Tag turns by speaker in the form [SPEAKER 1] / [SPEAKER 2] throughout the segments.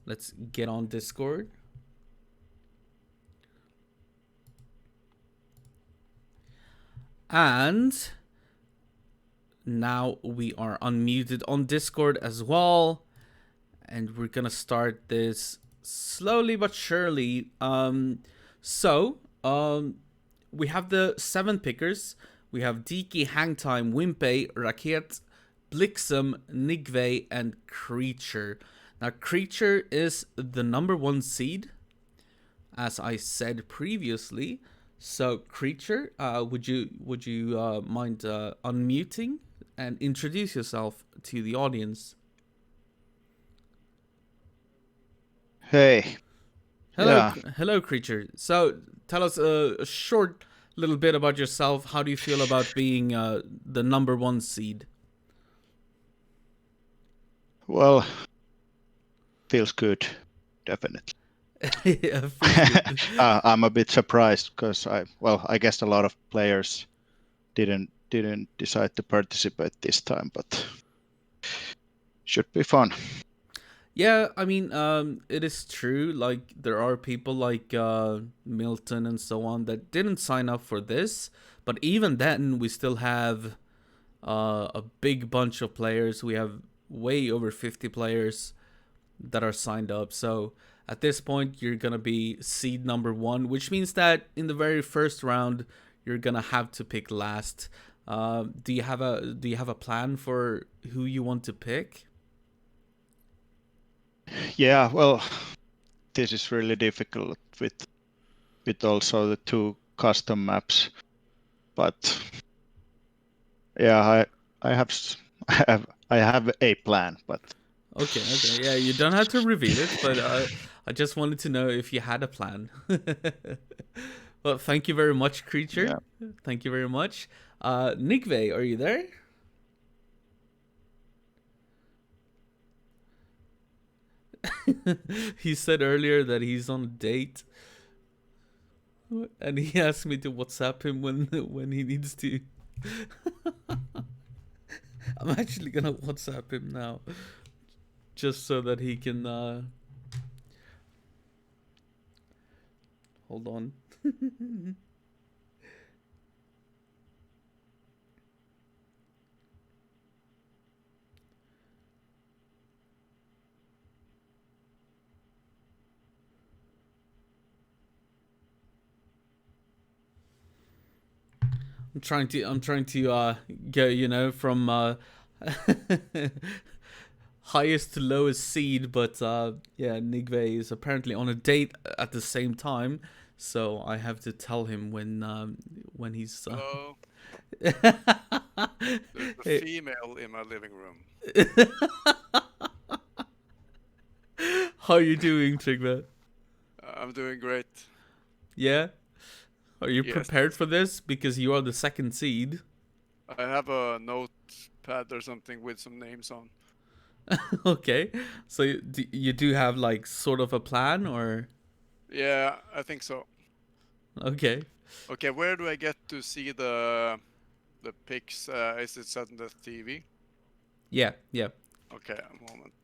[SPEAKER 1] Let's get on Discord. And now we are unmuted on Discord as well. And we're gonna start this slowly but surely. We have the 7 pickers. We have Diki, Hangtime, Wimpy, Raket, Blixum, Nigve, and Creature. Now, Creature is the number 1 seed, as I said previously. So, Creature, would you mind unmuting and introduce yourself to the audience?
[SPEAKER 2] Hey,
[SPEAKER 1] Hello,
[SPEAKER 2] yeah,
[SPEAKER 1] hello, Creature. So, tell us a short little bit about yourself. How do you feel about being the number 1 seed?
[SPEAKER 2] well, feels good, definitely.
[SPEAKER 1] Yeah, feels good.
[SPEAKER 2] I'm a bit surprised because I guess a lot of players didn't decide to participate this time, but should be fun.
[SPEAKER 1] Yeah, I mean, it is true. Like, there are people like Milton and so on that didn't sign up for this, but even then, we still have a big bunch of players. We have way over 50 players that are signed up. So at this point, you're gonna be seed number 1, which means that in the very first round, you're gonna have to pick last. Do you have a plan for who you want to pick?
[SPEAKER 2] Yeah, well, this is really difficult with also the 2 custom maps, but yeah, I have I have a plan, but
[SPEAKER 1] Okay, okay, yeah, you don't have to reveal it, but I just wanted to know if you had a plan. Well, thank you very much, creature.
[SPEAKER 2] yeah,
[SPEAKER 1] Thank you very much. Nigve, are you there? He said earlier that he's on a date, and he asked me to WhatsApp him when he needs to. I'm actually gonna WhatsApp him now, just so that he can. Hold on. I'm trying to go, from highest to lowest seed, but yeah, Nigve is apparently on a date at the same time, so I have to tell him when he's
[SPEAKER 3] Hello. There's a
[SPEAKER 1] Hey,
[SPEAKER 3] female in my living room.
[SPEAKER 1] how are you doing, Trigva?
[SPEAKER 3] I'm doing great.
[SPEAKER 1] Yeah, are you
[SPEAKER 3] Yes.
[SPEAKER 1] prepared for this because you are the second seed?
[SPEAKER 3] I have a notepad or something with some names on.
[SPEAKER 1] Okay, so you do have like sort of a plan, or
[SPEAKER 3] Yeah, I think so.
[SPEAKER 1] okay?
[SPEAKER 3] Okay, where do I get to see the pics? Is it set on the TV?
[SPEAKER 1] Yeah, yeah.
[SPEAKER 3] Okay, a moment.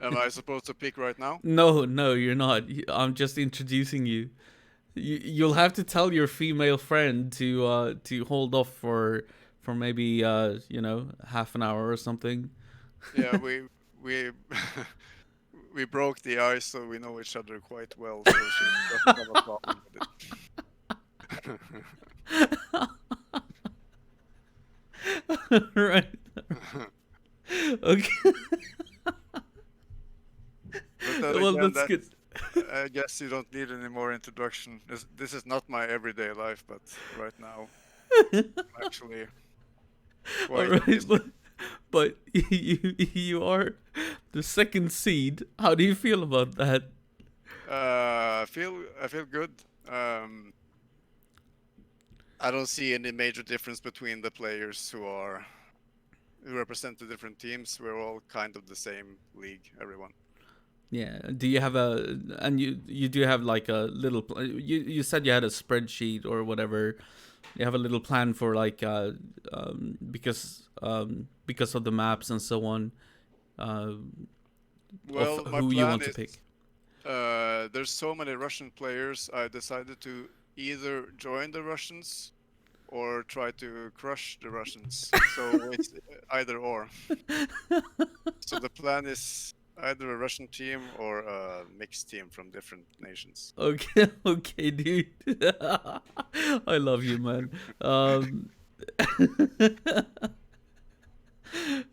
[SPEAKER 3] Am I supposed to pick right now?
[SPEAKER 1] No, no, you're not. I'm just introducing you. You'll have to tell your female friend to hold off for maybe half an hour or something.
[SPEAKER 3] Yeah, we we broke the ice, so we know each other quite well, so she doesn't have a problem with
[SPEAKER 1] Right.
[SPEAKER 3] it.
[SPEAKER 1] Okay.
[SPEAKER 3] But then
[SPEAKER 1] Well,
[SPEAKER 3] again,
[SPEAKER 1] that's
[SPEAKER 3] that
[SPEAKER 1] good.
[SPEAKER 3] I guess you don't need any more introduction. This is not my everyday life, but right now I'm actually
[SPEAKER 1] All
[SPEAKER 3] quite
[SPEAKER 1] right,
[SPEAKER 3] busy.
[SPEAKER 1] but you are the second seed. How do you feel about that?
[SPEAKER 3] I feel good. Um, I don't see any major difference between the players who represent the different teams. We're all kind of the same league, everyone.
[SPEAKER 1] Yeah. Do you have you do have like a little you said you had a spreadsheet or whatever. You have a little plan for like because of the maps and so on.
[SPEAKER 3] Well,
[SPEAKER 1] of
[SPEAKER 3] my
[SPEAKER 1] who you
[SPEAKER 3] plan
[SPEAKER 1] want to
[SPEAKER 3] is
[SPEAKER 1] pick?
[SPEAKER 3] there's so many Russian players. I decided to either join the Russians or try to crush the Russians. So it's either or. So the plan is either a Russian team or a mixed team from different nations.
[SPEAKER 1] Okay, okay, dude. I love you, man.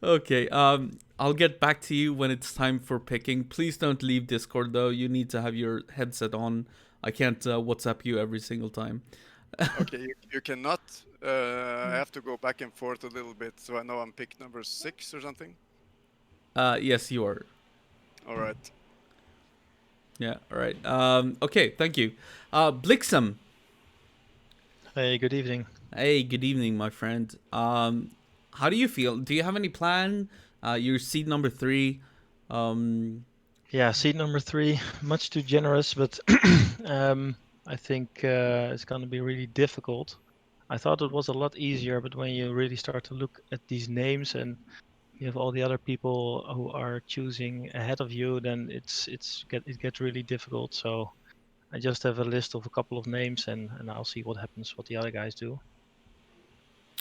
[SPEAKER 1] Okay, I'll get back to you when it's time for picking. Please don't leave Discord though. You need to have your headset on. I can't WhatsApp you every single time.
[SPEAKER 3] Okay, you cannot. I have to go back and forth a little bit, so I know I'm pick number 6 or something.
[SPEAKER 1] Yes, you are.
[SPEAKER 3] All right.
[SPEAKER 1] Yeah, all right. Okay, thank you. Blixum.
[SPEAKER 4] Hey, good evening.
[SPEAKER 1] Hey, good evening, my friend. How do you feel? Do you have any plan? You're seed number 3.
[SPEAKER 4] Yeah, seed number 3, much too generous, but I think it's going to be really difficult. I thought it was a lot easier, but when you really start to look at these names and you have all the other people who are choosing ahead of you, then it gets really difficult. So I just have a list of a couple of names, and I'll see what happens, what the other guys do.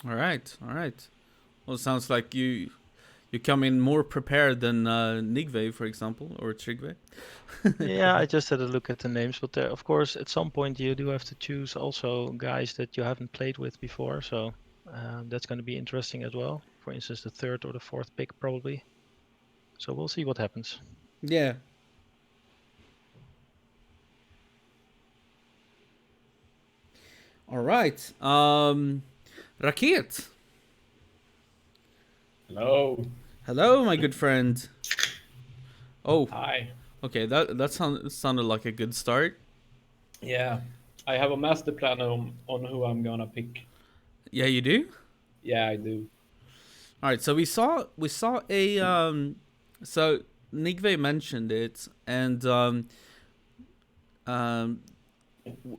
[SPEAKER 1] All right, all right. Well, it sounds like you come in more prepared than Nigve, for example, or Trigve.
[SPEAKER 4] Yeah, I just had a look at the names, but of course, at some point you do have to choose also guys that you haven't played with before, so that's going to be interesting as well. For instance, the third or the fourth pick probably. So we'll see what happens.
[SPEAKER 1] Yeah. All right. Rakiet.
[SPEAKER 5] Hello.
[SPEAKER 1] Hello, my good friend. Oh,
[SPEAKER 5] Hi.
[SPEAKER 1] okay. That sounded like a good start.
[SPEAKER 5] Yeah, I have a master plan on who I'm gonna pick.
[SPEAKER 1] Yeah, you do.
[SPEAKER 5] Yeah, I do.
[SPEAKER 1] All right. So we saw a So Nigve mentioned it, and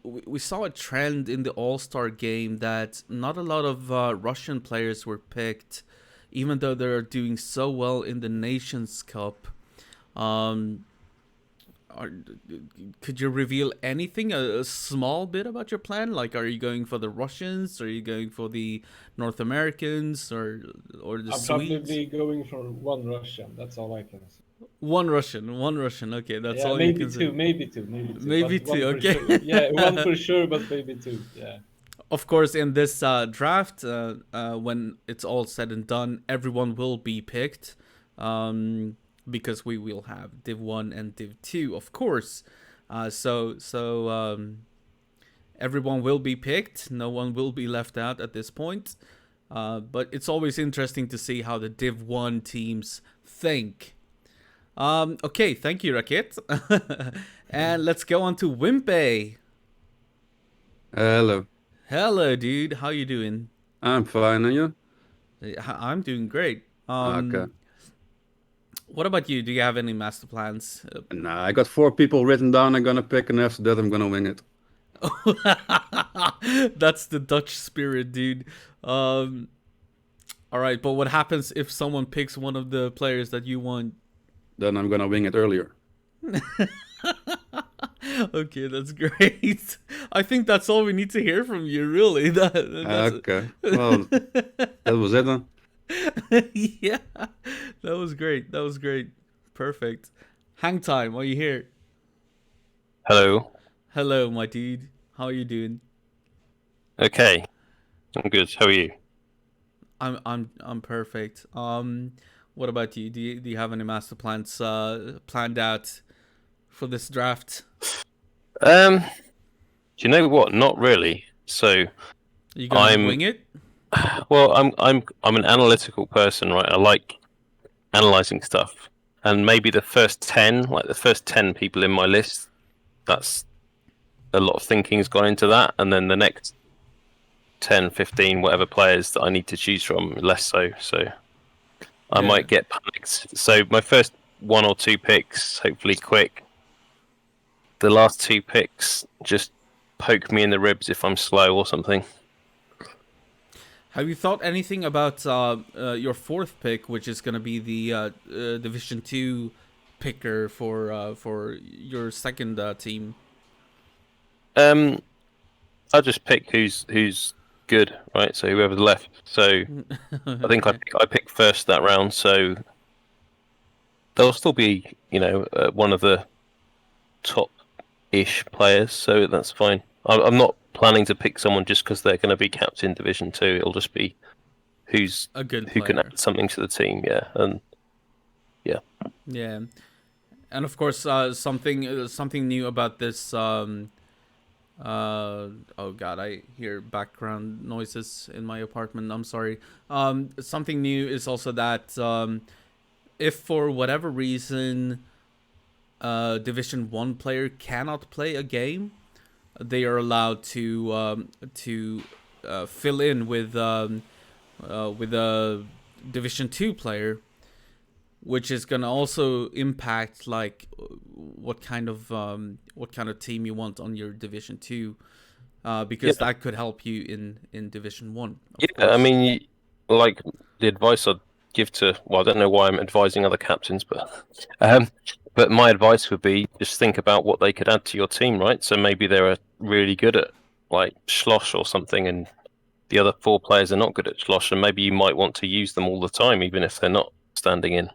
[SPEAKER 1] we saw a trend in the All-Star game that not a lot of Russian players were picked, even though they're doing so well in the Nations Cup. Um, could you reveal anything, a small bit about your plan? Like, are you going for the Russians? Are you going for the North Americans or the
[SPEAKER 5] I'm
[SPEAKER 1] Swedes?
[SPEAKER 5] probably going for one Russian. That's all I can say.
[SPEAKER 1] One Russian. Okay, that's
[SPEAKER 5] Yeah,
[SPEAKER 1] all you
[SPEAKER 5] maybe
[SPEAKER 1] can
[SPEAKER 5] two,
[SPEAKER 1] say.
[SPEAKER 5] maybe two, maybe two.
[SPEAKER 1] Maybe
[SPEAKER 5] But one
[SPEAKER 1] two.
[SPEAKER 5] for
[SPEAKER 1] Okay.
[SPEAKER 5] sure. Yeah, one for sure, but maybe two. Yeah.
[SPEAKER 1] Of course, in this draft, when it's all said and done, everyone will be picked, because we will have Div 1 and Div 2, of course. So everyone will be picked. No one will be left out at this point. But it's always interesting to see how the Div 1 teams think. Okay, thank you, Raket. And let's go on to Wimpe.
[SPEAKER 6] Hello.
[SPEAKER 1] Hello, dude. How you doing?
[SPEAKER 6] I'm fine, and you?
[SPEAKER 1] I'm doing great.
[SPEAKER 6] Okay.
[SPEAKER 1] What about you? Do you have any master plans?
[SPEAKER 6] Nah, I got 4 people written down I'm gonna pick, and after that I'm gonna wing it.
[SPEAKER 1] That's the Dutch spirit, dude. All right, but what happens if someone picks one of the players that you want?
[SPEAKER 6] Then I'm gonna wing it earlier.
[SPEAKER 1] Okay, that's great. I think that's all we need to hear from you, really.
[SPEAKER 6] Okay. Well, that was it then.
[SPEAKER 1] Yeah, that was great. That was great. Perfect. Hang time. Are you here?
[SPEAKER 7] Hello.
[SPEAKER 1] Hello, my dude. How are you doing?
[SPEAKER 7] Okay. I'm good. How are you?
[SPEAKER 1] I'm perfect. What about you? Do you have any master plans planned out for this draft?
[SPEAKER 7] Do you know what? Not really. So
[SPEAKER 1] You gonna wing it?
[SPEAKER 7] well, I'm an analytical person, right? I like analyzing stuff. And maybe the first 10, like the first 10 people in my list, that's a lot of thinking's gone into that, and then the next 10, 15, whatever players that I need to choose from, less so. So I might get panicked. So my first 1 or 2 picks, hopefully quick. The last 2 picks just poke me in the ribs if I'm slow or something.
[SPEAKER 1] Have you thought anything about your fourth pick, which is going to be the Division 2 picker for your second team?
[SPEAKER 7] I just pick who's good, right? So whoever's left. So I think
[SPEAKER 1] Okay.
[SPEAKER 7] I picked first that round. So they'll still be, one of the top-ish players. So that's fine. I'm not planning to pick someone just because they're going to be captain Division 2. It'll just be
[SPEAKER 1] A good
[SPEAKER 7] who can
[SPEAKER 1] player.
[SPEAKER 7] add something to the team. Yeah, and yeah.
[SPEAKER 1] Yeah, and of course, something new about this. Oh God, I hear background noises in my apartment. I'm sorry. Something new is also that if for whatever reason Division 1 player cannot play a game, they are allowed to fill in with a Division 2 player, which is gonna also impact like what kind of team you want on your Division 2, because that could help you in Division 1. Of course.
[SPEAKER 7] I mean, like the advice I'd give to, well, I don't know why I'm advising other captains, but my advice would be just think about what they could add to your team, right? So maybe they're really good at like Schloss or something, and the other 4 players are not good at Schloss, and maybe you might want to use them all the time, even if they're not standing in,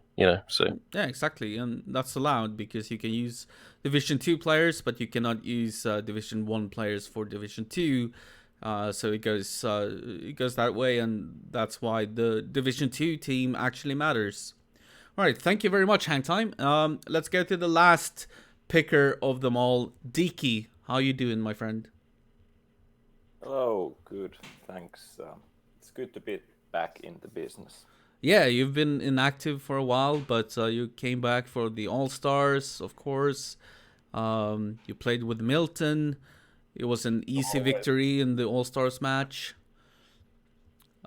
[SPEAKER 7] so.
[SPEAKER 1] Yeah, exactly, and that's allowed because you can use Division 2 players, but you cannot use Division 1 players for Division 2. So it goes that way, and that's why the Division 2 team actually matters. All right, thank you very much, Hangtime. Let's go to the last picker of them all, Diki. How you doing, my friend?
[SPEAKER 8] Hello, good, thanks. It's good to be back in the business.
[SPEAKER 1] Yeah, you've been inactive for a while, but you came back for the All-Stars, of course. You played with Milton. It was an easy victory in the All-Stars match.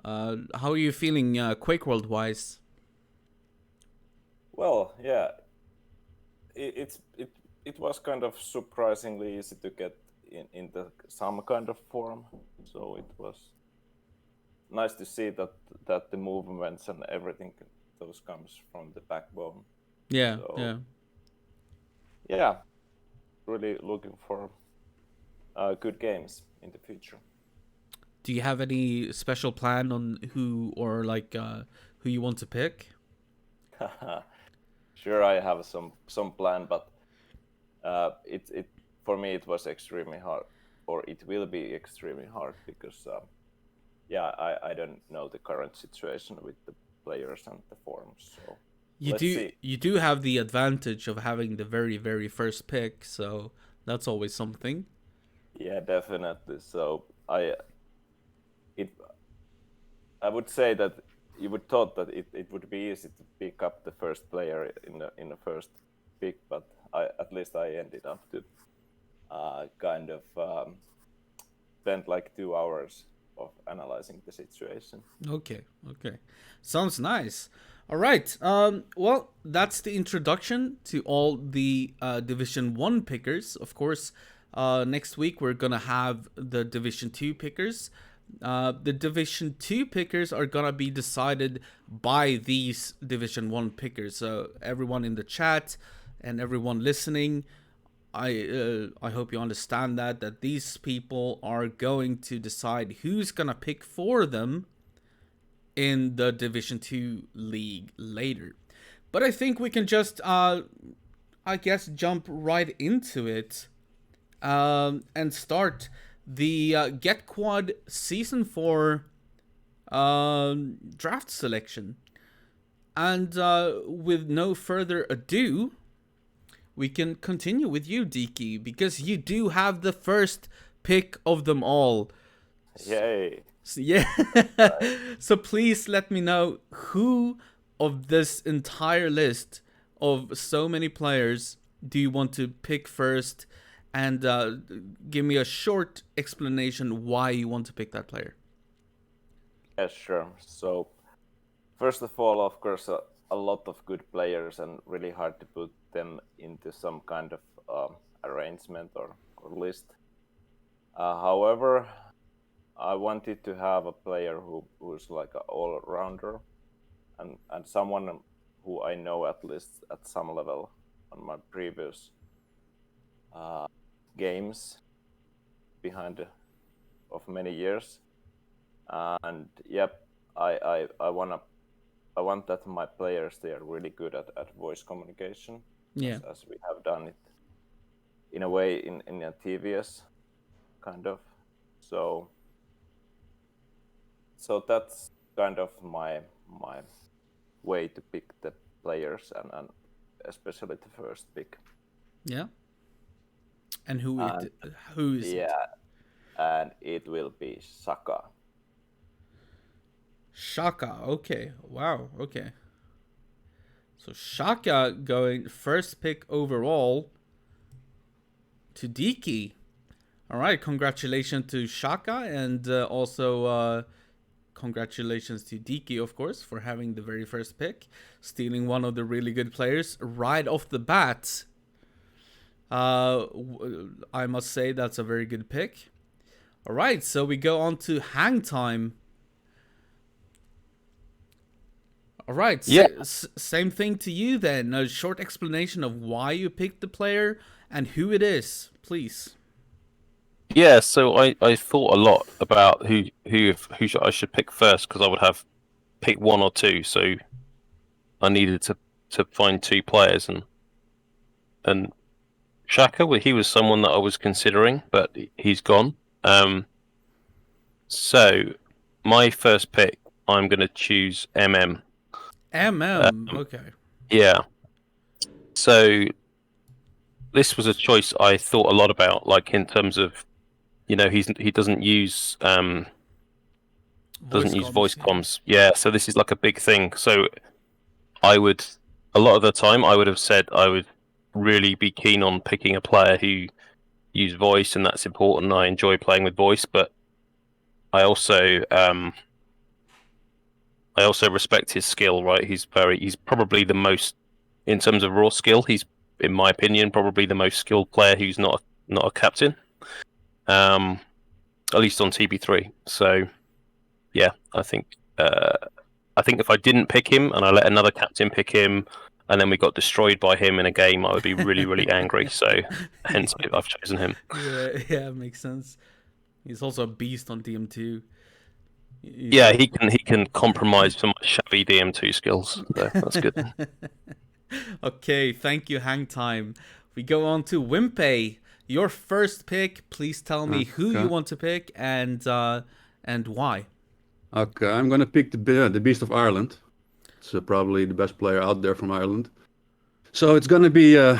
[SPEAKER 1] How are you feeling Quake World-wise?
[SPEAKER 8] Well, yeah, it was kind of surprisingly easy to get into some kind of form, so it was nice to see that the movements and everything those comes from the backbone.
[SPEAKER 1] Yeah,
[SPEAKER 8] so, yeah, really looking for good games in the future.
[SPEAKER 1] Do you have any special plan on who or who you want to pick?
[SPEAKER 8] Sure, I have some plan, but it for me it was extremely hard, or it will be extremely hard because I don't know the current situation with the players and the forms. So
[SPEAKER 1] you do have the advantage of having the very, very first pick, so that's always something.
[SPEAKER 8] Yeah, definitely. So I would say that you would thought that it would be easy to pick up the first player in the first pick, but at least I ended up to kind of spend like 2 hours of analyzing the situation.
[SPEAKER 1] Okay. Sounds nice. All right. Well, that's the introduction to all the Division 1 pickers. Of course, next week we're going to have the Division 2 pickers. The Division 2 pickers are going to be decided by these Division 1 pickers. So everyone in the chat and everyone listening, I hope you understand that these people are going to decide who's going to pick for them in the Division 2 league later. But I think we can just, jump right into it and start the GetQuad Season 4 draft selection. And with no further ado, we can continue with you, Diki, because you do have the first pick of them all.
[SPEAKER 8] Yay!
[SPEAKER 1] Yeah. So please let me know who of this entire list of so many players do you want to pick first, and give me a short explanation why you want to pick that player.
[SPEAKER 8] Yeah, sure. So first of all, of course, a lot of good players and really hard to put them into some kind of arrangement or list. However, I wanted to have a player who's like an all-rounder, and someone who I know at least at some level on my previous games behind of many years. And yep, I want that my players, they are really good at voice communication,
[SPEAKER 1] Yeah.
[SPEAKER 8] as we have done it in a way in a TVS kind of. So that's kind of my way to pick the players, and especially the first pick.
[SPEAKER 1] Yeah. And who is it?
[SPEAKER 8] Yeah, and it will be Saka.
[SPEAKER 1] Shaka. Okay. Wow. Okay. So Shaka going first pick overall to Diki. All right. Congratulations to Shaka, and also congratulations to Diki, of course, for having the very first pick, stealing one of the really good players right off the bat. I must say that's a very good pick. All right, so we go on to hang time. All right,
[SPEAKER 7] Yeah.
[SPEAKER 1] same thing to you then. A short explanation of why you picked the player and who it is, please.
[SPEAKER 7] Yeah, so I thought a lot about who I should pick first, because I would have picked one or two. So I needed to find two players, and Shaka, well, he was someone that I was considering, but he's gone. So my first pick, I'm going to choose MM.
[SPEAKER 1] Okay.
[SPEAKER 7] Yeah. So this was a choice I thought a lot about, like in terms of, he doesn't use voice comms. Yeah, so this is like a big thing. So a lot of the time I would have said I would really be keen on picking a player who use voice, and that's important. I enjoy playing with voice, but I also respect his skill, right? He's probably the most, in terms of raw skill, he's, in my opinion, probably the most skilled player who's not a captain. At least on TB3. So yeah, I think if I didn't pick him and I let another captain pick him, and then we got destroyed by him in a game, I would be really, really angry. So hence I've chosen him.
[SPEAKER 1] Yeah, makes sense. He's also a beast on DM2.
[SPEAKER 7] Yeah, he can compromise for my shabby DM2 skills. So that's good.
[SPEAKER 1] Okay, thank you, hang time. We go on to Wimpy. Your first pick. Please tell me who you want to pick and why.
[SPEAKER 6] Okay, I'm gonna pick the Beast of Ireland. It's probably the best player out there from Ireland. So it's gonna be ER.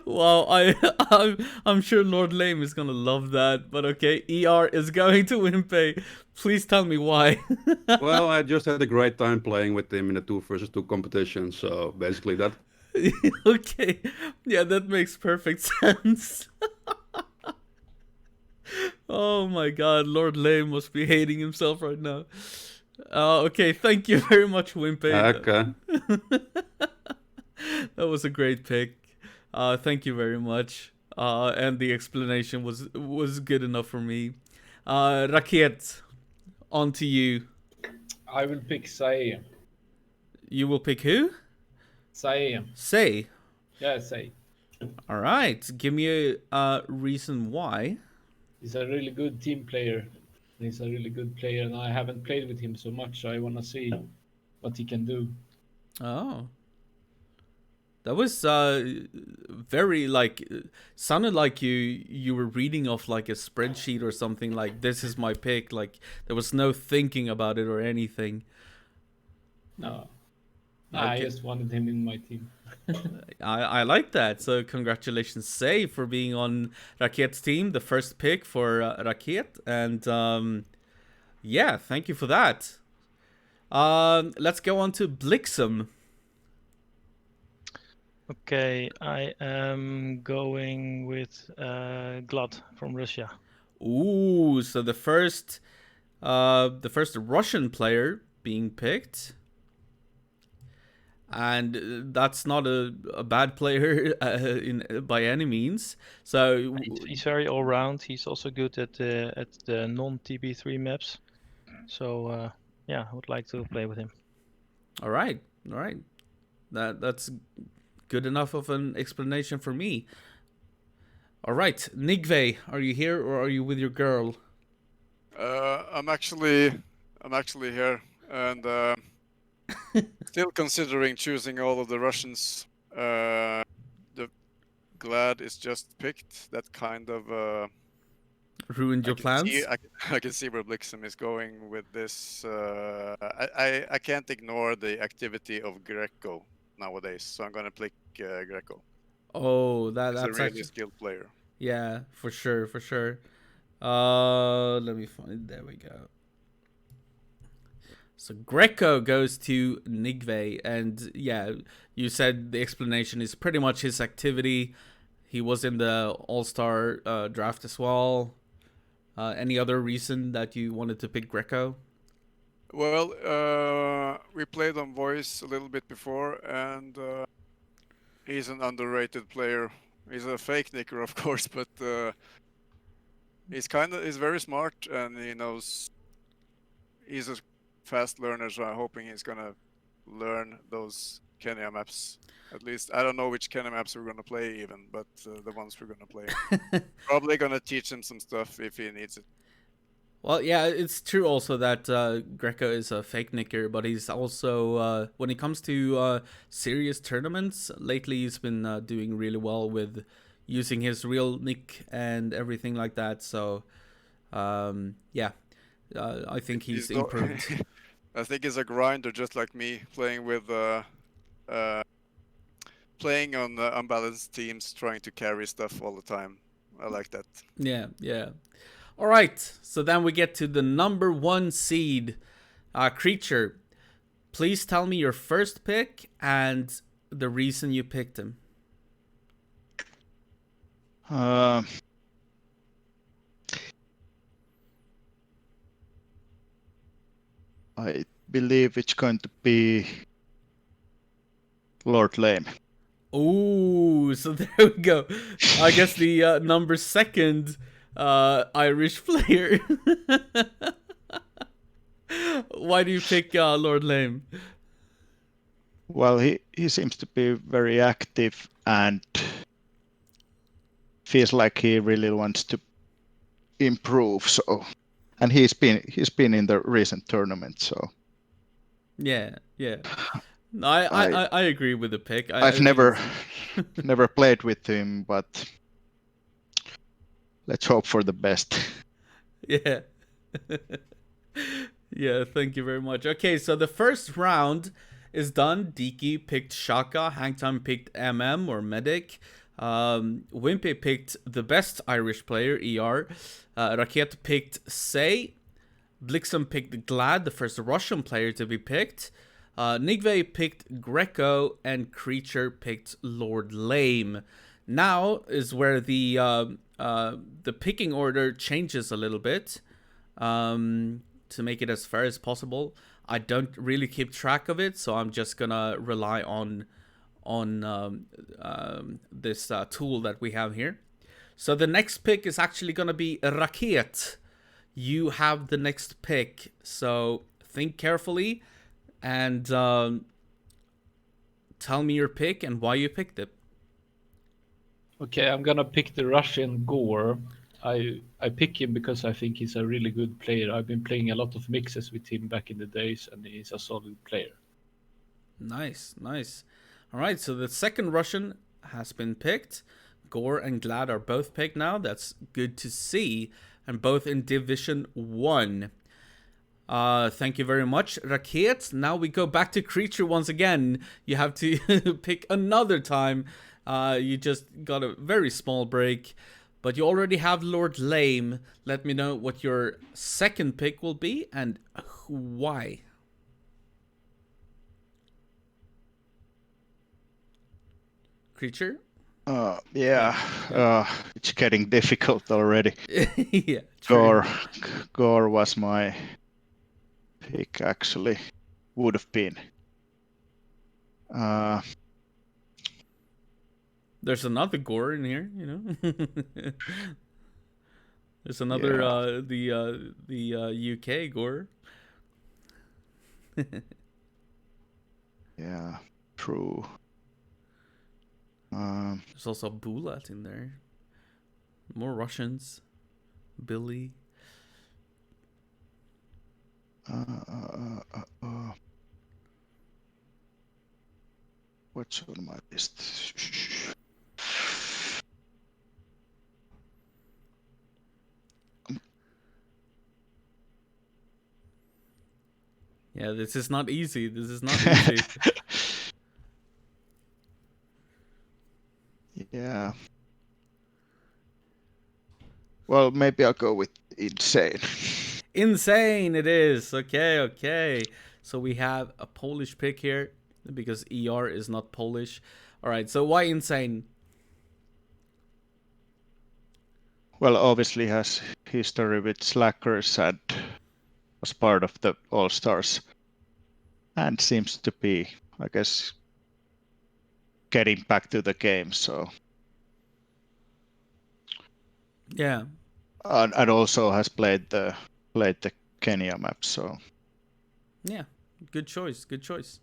[SPEAKER 1] Well, I'm sure Lord Lame is gonna love that, but okay, ER is going to Wimpy. Please tell me why.
[SPEAKER 6] Well, I just had a great time playing with him in the 2 versus 2 competition, so basically that.
[SPEAKER 1] Okay, yeah, that makes perfect sense. Oh my god, Lord Lame must be hating himself right now. Okay, thank you very much, Wimpy.
[SPEAKER 6] Okay.
[SPEAKER 1] That was a great pick. Thank you very much. And the explanation was good enough for me. Raket, on to you.
[SPEAKER 5] I will pick Sae.
[SPEAKER 1] You will pick who?
[SPEAKER 5] Sae.
[SPEAKER 1] Say.
[SPEAKER 5] Yeah, Sae.
[SPEAKER 1] All right. Give me a reason why.
[SPEAKER 5] He's a really good team player. He's a really good player, and I haven't played with him so much. So I want to see what he can do.
[SPEAKER 1] Oh. That was very sounded like you were reading off like a spreadsheet or something, like this is my pick, like there was no thinking about it or anything.
[SPEAKER 5] No.
[SPEAKER 1] Okay.
[SPEAKER 5] I just wanted him in my team.
[SPEAKER 1] I like that. So congratulations, Say, for being on Raket's team, the first pick for Raket, and yeah, thank you for that. Let's go on to Blixum.
[SPEAKER 4] Okay, I am going with Glad from Russia.
[SPEAKER 1] Ooh, so the first Russian player being picked. and that's not a bad player by any means. So
[SPEAKER 4] He's very all round. He's also good at the non-TB3 maps. So yeah, I would like to play with him.
[SPEAKER 1] all right. That's good enough of an explanation for me. All right, Nigve, are you here or are you with your girl?
[SPEAKER 3] I'm actually here, and still considering choosing all of the Russians. The Glad is just picked. That kind of
[SPEAKER 1] Ruined your plans?
[SPEAKER 3] I can see where Blixen is going with this. I can't ignore the activity of Greco nowadays, so I'm gonna pick Greco.
[SPEAKER 1] Oh,
[SPEAKER 3] He's a
[SPEAKER 1] that's
[SPEAKER 3] really
[SPEAKER 1] actually,
[SPEAKER 3] skilled player.
[SPEAKER 1] yeah, for sure. Let me find. There we go. So Greco goes to Nigve, and yeah, you said the explanation is pretty much his activity. He was in the All-Star draft as well. Any other reason that you wanted to pick Greco?
[SPEAKER 3] Well, we played on voice a little bit before, and he's an underrated player. He's a fake nicker, of course, but he's very smart, and he knows. He's a fast learner, so I'm hoping he's gonna learn those Kenya maps. At least I don't know which Kenya maps we're gonna play even, but the ones we're gonna play. Probably gonna teach him some stuff if he needs it.
[SPEAKER 1] Well, yeah, it's true also that Greco is a fake nicker, but he's also, when it comes to serious tournaments, lately he's been doing really well with using his real nick and everything like that. So, yeah, I think he's improved.
[SPEAKER 3] I think he's a grinder just like me, playing with playing on unbalanced teams, trying to carry stuff all the time. I like that.
[SPEAKER 1] Yeah. All right, so then we get to the number 1 seed, Creature. Please tell me your first pick and the reason you picked him.
[SPEAKER 2] I believe it's going to be Lord Lame.
[SPEAKER 1] Ooh, so there we go. I guess the number 2 Irish player. Why do you pick Lord Lame?
[SPEAKER 2] Well, he seems to be very active and feels like he really wants to improve. So, and he's been in the recent tournament. So
[SPEAKER 1] Yeah. No, I agree with the pick.
[SPEAKER 2] I've never played with him, but let's hope for the best.
[SPEAKER 1] Yeah. Yeah, thank you very much. Okay, so the first round is done. Diki picked Shaka, Hangtime picked MM or Medic. Wimpy picked the best Irish player, ER. Raket picked Say. Blixen picked Glad, the first Russian player to be picked. Nigve picked Greco, and Creature picked Lord Lame. Now is where the picking order changes a little bit to make it as fair as possible. I don't really keep track of it, so I'm just gonna rely on this tool that we have here. So the next pick is actually gonna be Raket. You have the next pick, so think carefully and tell me your pick and why you picked it.
[SPEAKER 5] Okay, I'm gonna pick the Russian Gore. I pick him because I think he's a really good player. I've been playing a lot of mixes with him back in the days, and he's a solid player.
[SPEAKER 1] Nice. All right, so the second Russian has been picked. Gore and Glad are both picked now. That's good to see, and both in Division 1. Thank you very much, Raket. Now we go back to Creature once again. You have to pick another time. You just got a very small break, but you already have Lord Lame. Let me know what your second pick will be and why. Creature?
[SPEAKER 2] It's getting difficult already.
[SPEAKER 1] Yeah, true.
[SPEAKER 2] Gore was my pick, actually. Would have been.
[SPEAKER 1] There's another Gore in here, you know. There's another the UK Gore.
[SPEAKER 2] Yeah, true.
[SPEAKER 1] There's also Bulat in there. More Russians. Billy.
[SPEAKER 2] What's on my list?
[SPEAKER 1] Yeah, this is not easy. This is not easy.
[SPEAKER 2] Yeah. Well, maybe I'll go with Insane.
[SPEAKER 1] Insane it is. Okay, okay. So we have a Polish pick here because ER is not Polish. All right, so why Insane?
[SPEAKER 2] Well, obviously has history with Slackers and was part of the All-Stars. And seems to be, I guess, getting back to the game, so...
[SPEAKER 1] Yeah.
[SPEAKER 2] And also has played the Kenya map, so...
[SPEAKER 1] Yeah, good choice, good choice.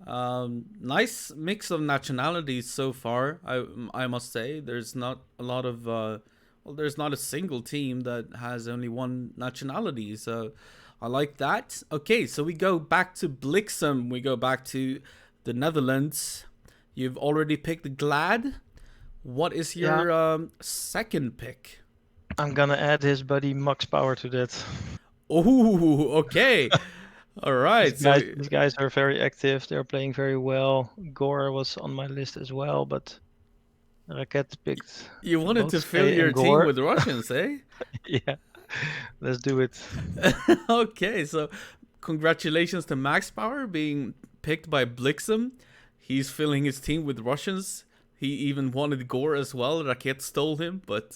[SPEAKER 1] Nice mix of nationalities so far. I must say, there's not a lot of well, there's not a single team that has only one nationality, so I like that. Okay, so we go back to Bliksem. We go back to the Netherlands. You've already picked Glad. What is your second pick?
[SPEAKER 4] I'm gonna add his buddy Max Power to that.
[SPEAKER 1] Oh, okay. All right.
[SPEAKER 4] These guys are very active. They're playing very well. Gore was on my list as well, but Raket picked.
[SPEAKER 1] You wanted
[SPEAKER 4] both
[SPEAKER 1] to fill
[SPEAKER 4] Skye
[SPEAKER 1] your
[SPEAKER 4] and
[SPEAKER 1] team
[SPEAKER 4] Gore.
[SPEAKER 1] with Russians, eh?
[SPEAKER 4] Yeah, let's do it.
[SPEAKER 1] Okay, so congratulations to Max Power being picked by Bliksem. He's filling his team with Russians. He even wanted Gore as well. Raket stole him, but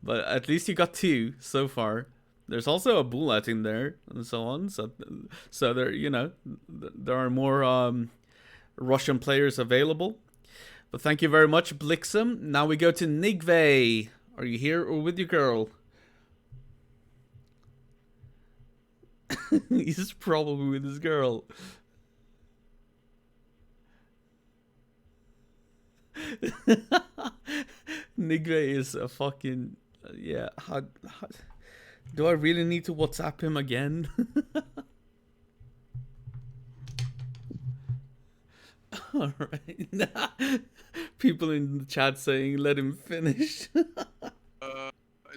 [SPEAKER 1] but at least you got two so far. There's also a Bulat in there and so on. So there, you know, there are more Russian players available. But thank you very much, Bliksem. Now we go to Nigve. Are you here or with your girl? He's probably with his girl. Nigve is a fucking... yeah. Do I really need to WhatsApp him again? Alright. People in the chat saying, let him finish.
[SPEAKER 3] Is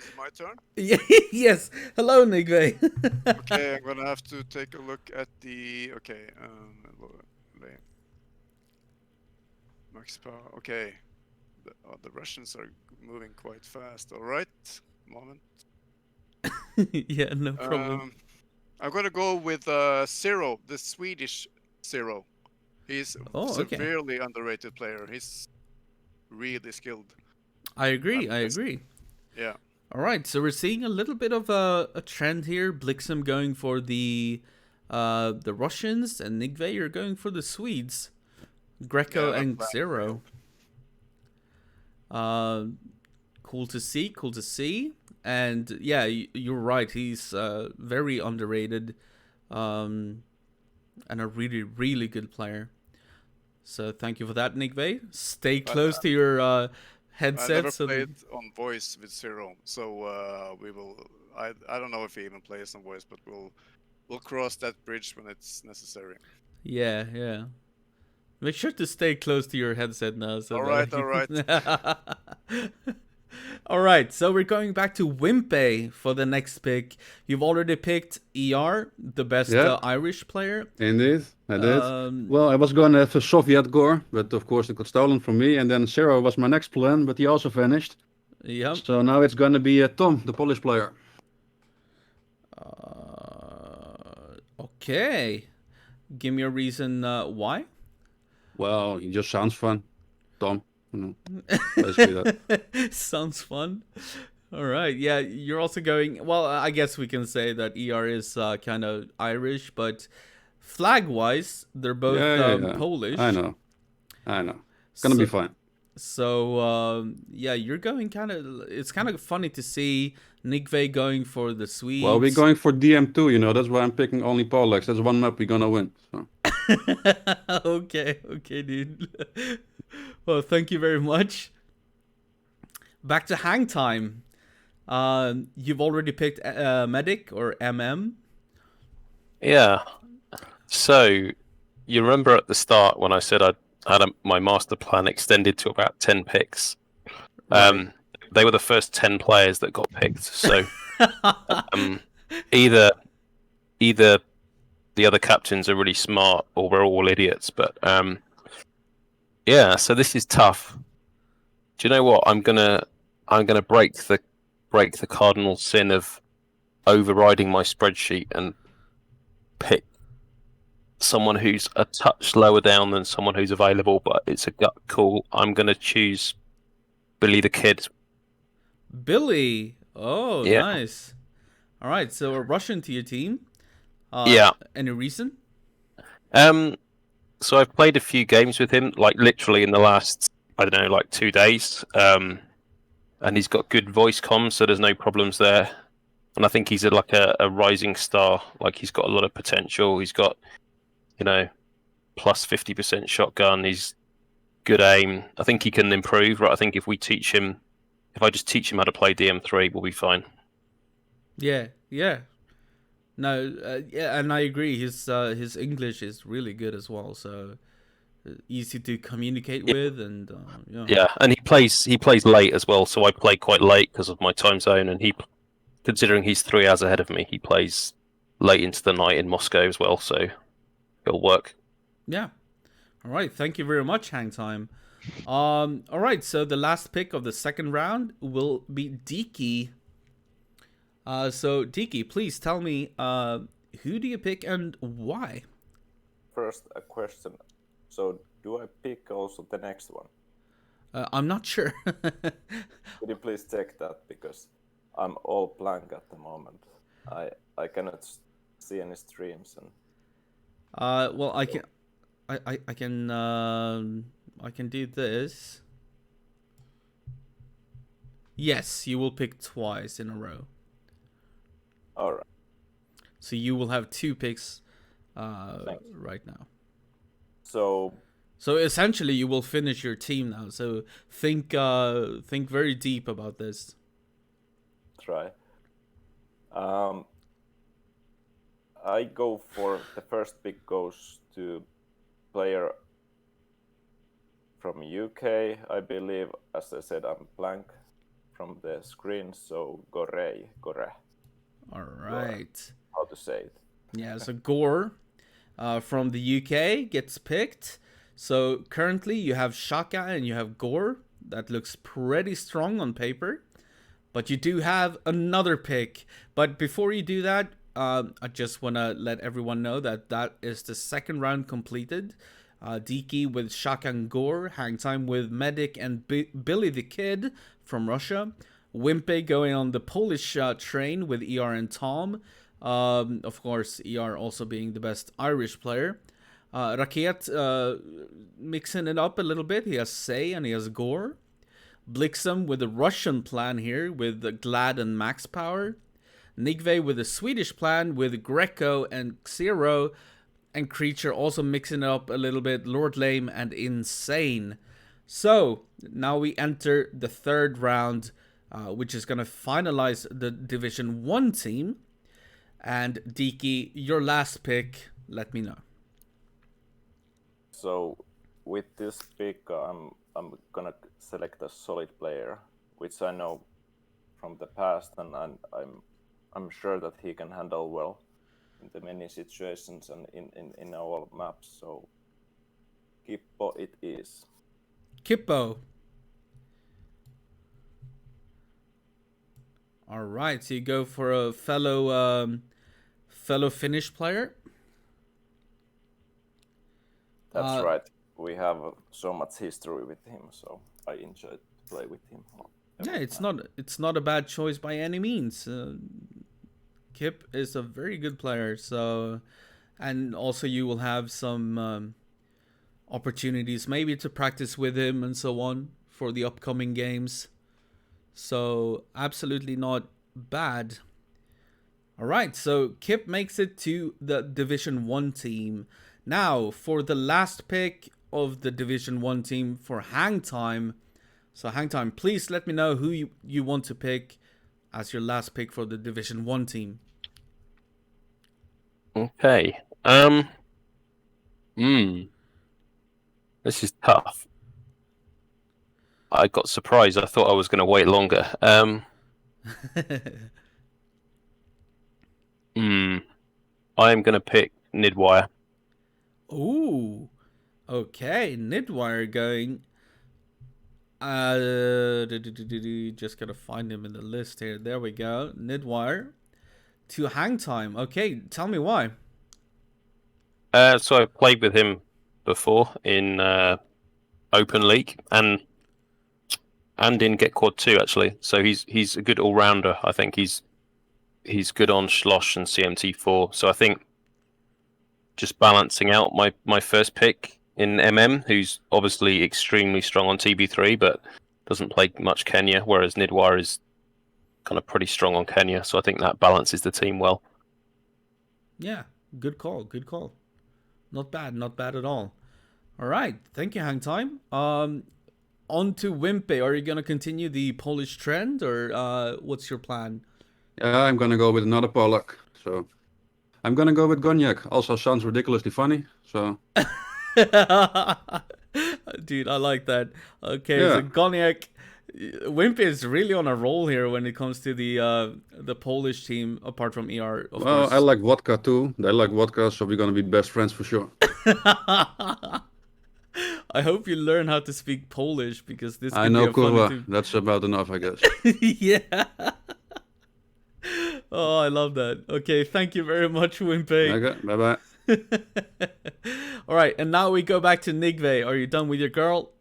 [SPEAKER 3] it my turn?
[SPEAKER 1] Yes. Hello, Nigve.
[SPEAKER 3] Okay, I'm gonna have to take a look at the... okay, Max Power, okay. The Russians are moving quite fast. Alright, moment.
[SPEAKER 1] Yeah, no problem.
[SPEAKER 3] I'm gonna go with Zero, the Swedish Zero. He's severely underrated player. He's really skilled.
[SPEAKER 1] I agree. I agree.
[SPEAKER 3] Yeah.
[SPEAKER 1] All right, so we're seeing a little bit of a trend here. Bliksem going for the Russians, and Nigve are going for the Swedes, Greco and Zero. Cool to see. Cool to see. And yeah, you're right. He's very underrated, and a really, really good player. So thank you for that, Nigve. Stay close to your headset.
[SPEAKER 3] I never played on voice with Zero, so we will. I don't know if he even plays on voice, but we'll cross that bridge when it's necessary.
[SPEAKER 1] Yeah, yeah. Make sure to stay close to your headset now. So
[SPEAKER 3] all right.
[SPEAKER 1] All right, so we're going back to Wimpe for the next pick. You've already picked ER, the best Irish player.
[SPEAKER 6] Indeed, I did. Well, I was going to have a Soviet Gore, but of course it got stolen from me. And then Zero was my next plan, but he also vanished.
[SPEAKER 1] Yep.
[SPEAKER 6] So now it's going to be Tom, the Polish player.
[SPEAKER 1] Okay. Give me a reason why.
[SPEAKER 6] Well, he just sounds fun. Tom. Basically that.
[SPEAKER 1] Sounds fun. All right. Yeah, you're also going... well, I guess we can say that ER is kind of Irish, but flag-wise, they're both
[SPEAKER 6] Yeah.
[SPEAKER 1] Polish.
[SPEAKER 6] I know. It's gonna be fine.
[SPEAKER 1] So yeah, you're going kind of. It's kind of funny to see Nigve going for the Swedes.
[SPEAKER 6] Well, we're going for DM2, you know. That's why I'm picking only Polex. That's one map we're gonna win. So.
[SPEAKER 1] Okay, dude. Well, thank you very much. Back to hang time. You've already picked Medic or MM.
[SPEAKER 7] Yeah. So, you remember at the start when I said I had my master plan extended to about 10 picks?
[SPEAKER 1] Right.
[SPEAKER 7] They were the first 10 players that got picked. So, either the other captains are really smart or we're all idiots. But yeah, so this is tough. Do you know what? I'm gonna break the cardinal sin of overriding my spreadsheet and pick someone who's a touch lower down than someone who's available, but it's a gut call. I'm gonna choose Billy the Kid.
[SPEAKER 1] Billy. Oh,
[SPEAKER 7] Yeah.
[SPEAKER 1] nice. All right, so a Russian to your team.
[SPEAKER 7] Yeah.
[SPEAKER 1] Any reason?
[SPEAKER 7] So I've played a few games with him, like literally in the last, I don't know, like 2 days. And he's got good voice comms, so there's no problems there. And I think he's like a rising star. Like he's got a lot of potential. He's got, you know, plus 50% shotgun. He's good aim. I think he can improve. Right. I think if I just teach him how to play DM3, we'll be fine.
[SPEAKER 1] Yeah. No, yeah, and I agree. His English is really good as well, so easy to communicate with, and yeah.
[SPEAKER 7] Yeah, and he plays late as well. So I play quite late because of my time zone, and considering he's 3 hours ahead of me, he plays late into the night in Moscow as well. So it'll work.
[SPEAKER 1] Yeah. All right. Thank you very much, Hang Time. All right. So the last pick of the second round will be Diki. So Diki, please tell me, who do you pick and why?
[SPEAKER 8] First, a question. So, do I pick also the next one?
[SPEAKER 1] I'm not sure.
[SPEAKER 8] Could you please check that, because I'm all blank at the moment. I cannot see any streams and.
[SPEAKER 1] Well, I can do this. Yes, you will pick twice in a row.
[SPEAKER 8] All right.
[SPEAKER 1] So you will have 2 picks right now.
[SPEAKER 8] So
[SPEAKER 1] essentially, you will finish your team now. So think very deep about this.
[SPEAKER 8] Try. I go for the first pick goes to player from UK. I believe, as I said, I'm blank from the screen. So Gore.
[SPEAKER 1] All right.
[SPEAKER 8] How to say it?
[SPEAKER 1] Yeah. So Gore, from the UK gets picked. So currently you have Shaka and you have Gore. That looks pretty strong on paper. But you do have another pick. But before you do that, I just want to let everyone know that is the second round completed. Diki with Shaka and Gore. Hang Time with Medic and Billy the Kid from Russia. Wimpe going on the Polish train with ER and Tom. Of course, ER also being the best Irish player. Raket mixing it up a little bit. He has Say and he has Gore. Blixem with the Russian plan here with Glad and Max Power. Nigve with the Swedish plan with Greco and Xero. And Creature also mixing it up a little bit. Lord Lame and Insane. So, now we enter the third round, which is going to finalize the Division 1 team. And Diki, your last pick, let me know.
[SPEAKER 8] So, with this pick, I'm gonna select a solid player, which I know from the past, and I'm sure that he can handle well in the many situations and in our maps. So, Kippo it is.
[SPEAKER 1] Kippo. All right, so you go for a fellow Finnish player.
[SPEAKER 8] That's right. We have so much history with him, so I enjoy to play with him.
[SPEAKER 1] Yeah, it's not a bad choice by any means. Kip is a very good player. So, and also you will have some opportunities maybe to practice with him and so on for the upcoming games. So absolutely not bad. All right, so Kip makes it to the Division 1 team. Now, for the last pick of the Division 1 team for Hang Time. So Hang Time, please let me know who you want to pick as your last pick for the Division 1 team.
[SPEAKER 7] Okay. This is tough. I got surprised. I thought I was going to wait longer. I am going to pick Nidwire.
[SPEAKER 1] Ooh. Okay, Nidwire going. Just gotta find him in the list here. There we go. Nidwire to Hang Time. Okay, tell me why.
[SPEAKER 7] So I played with him before in Open League and in GetQuad 2 actually. So he's a good all rounder. I think he's good on Schloss and CMT4. So I think just balancing out my first pick in MM, who's obviously extremely strong on TB3, but doesn't play much Kenya, whereas Nidwire is kind of pretty strong on Kenya. So I think that balances the team well.
[SPEAKER 1] Yeah, good call. Not bad at all. All right, thank you, Hang Time. On to Wimpe. Are you gonna continue the Polish trend, or what's your plan?
[SPEAKER 6] I'm gonna go with another Polak. So I'm gonna go with Goniak. Also sounds ridiculously funny. So.
[SPEAKER 1] Dude, I like that. Okay,
[SPEAKER 6] Yeah.
[SPEAKER 1] so Goniak, Wimpe is really on a roll here when it comes to the Polish team, apart from ER, of
[SPEAKER 6] Well,
[SPEAKER 1] course.
[SPEAKER 6] I like vodka too. They like vodka, so we're gonna be best friends for sure.
[SPEAKER 1] I hope you learn how to speak Polish, because this
[SPEAKER 6] I
[SPEAKER 1] could
[SPEAKER 6] know
[SPEAKER 1] be a funny
[SPEAKER 6] kurwa.
[SPEAKER 1] too.
[SPEAKER 6] That's about enough, I guess.
[SPEAKER 1] Yeah. Oh, I love that. Okay, thank you very much, Wimpe.
[SPEAKER 6] Okay, bye bye.
[SPEAKER 1] All right, and now we go back to Nigve. Are you done with your girl?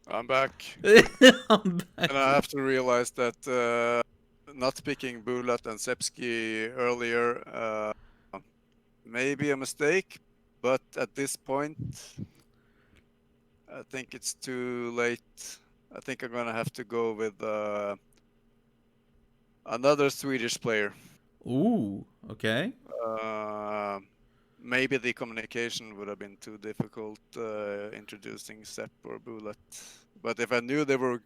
[SPEAKER 3] I'm back.
[SPEAKER 1] I'm back.
[SPEAKER 3] And I have to realize that not picking Bulat and Sepsky earlier may be a mistake, but at this point, I think it's too late. I think I'm gonna have to go with another Swedish player.
[SPEAKER 1] Ooh, okay.
[SPEAKER 3] Maybe the communication would have been too difficult introducing Sepp or Bulat. But if I knew they were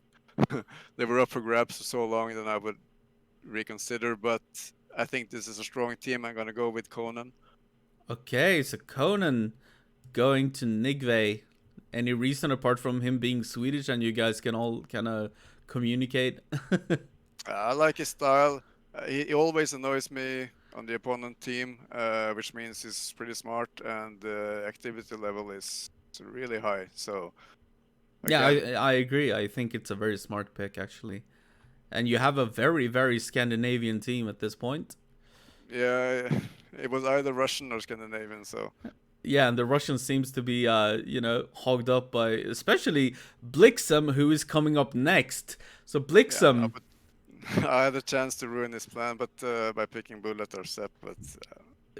[SPEAKER 3] they were up for grabs for so long, then I would reconsider. But I think this is a strong team. I'm gonna go with Conan.
[SPEAKER 1] Okay, so Conan going to Nigve. Any reason apart from him being Swedish and you guys can all kind of communicate?
[SPEAKER 3] I like his style. He always annoys me on the opponent team, which means he's pretty smart and the activity level is really high. So
[SPEAKER 1] Yeah,
[SPEAKER 3] again,
[SPEAKER 1] I agree. I think it's a very smart pick, actually. And you have a very, very Scandinavian team at this point.
[SPEAKER 3] yeah, it was either Russian or Scandinavian. So
[SPEAKER 1] Yeah, and the Russians seems to be, hogged up by, especially Blixem, who is coming up next. So Blixem,
[SPEAKER 3] I had a chance to ruin his plan, but by picking Bullet or Sepp, but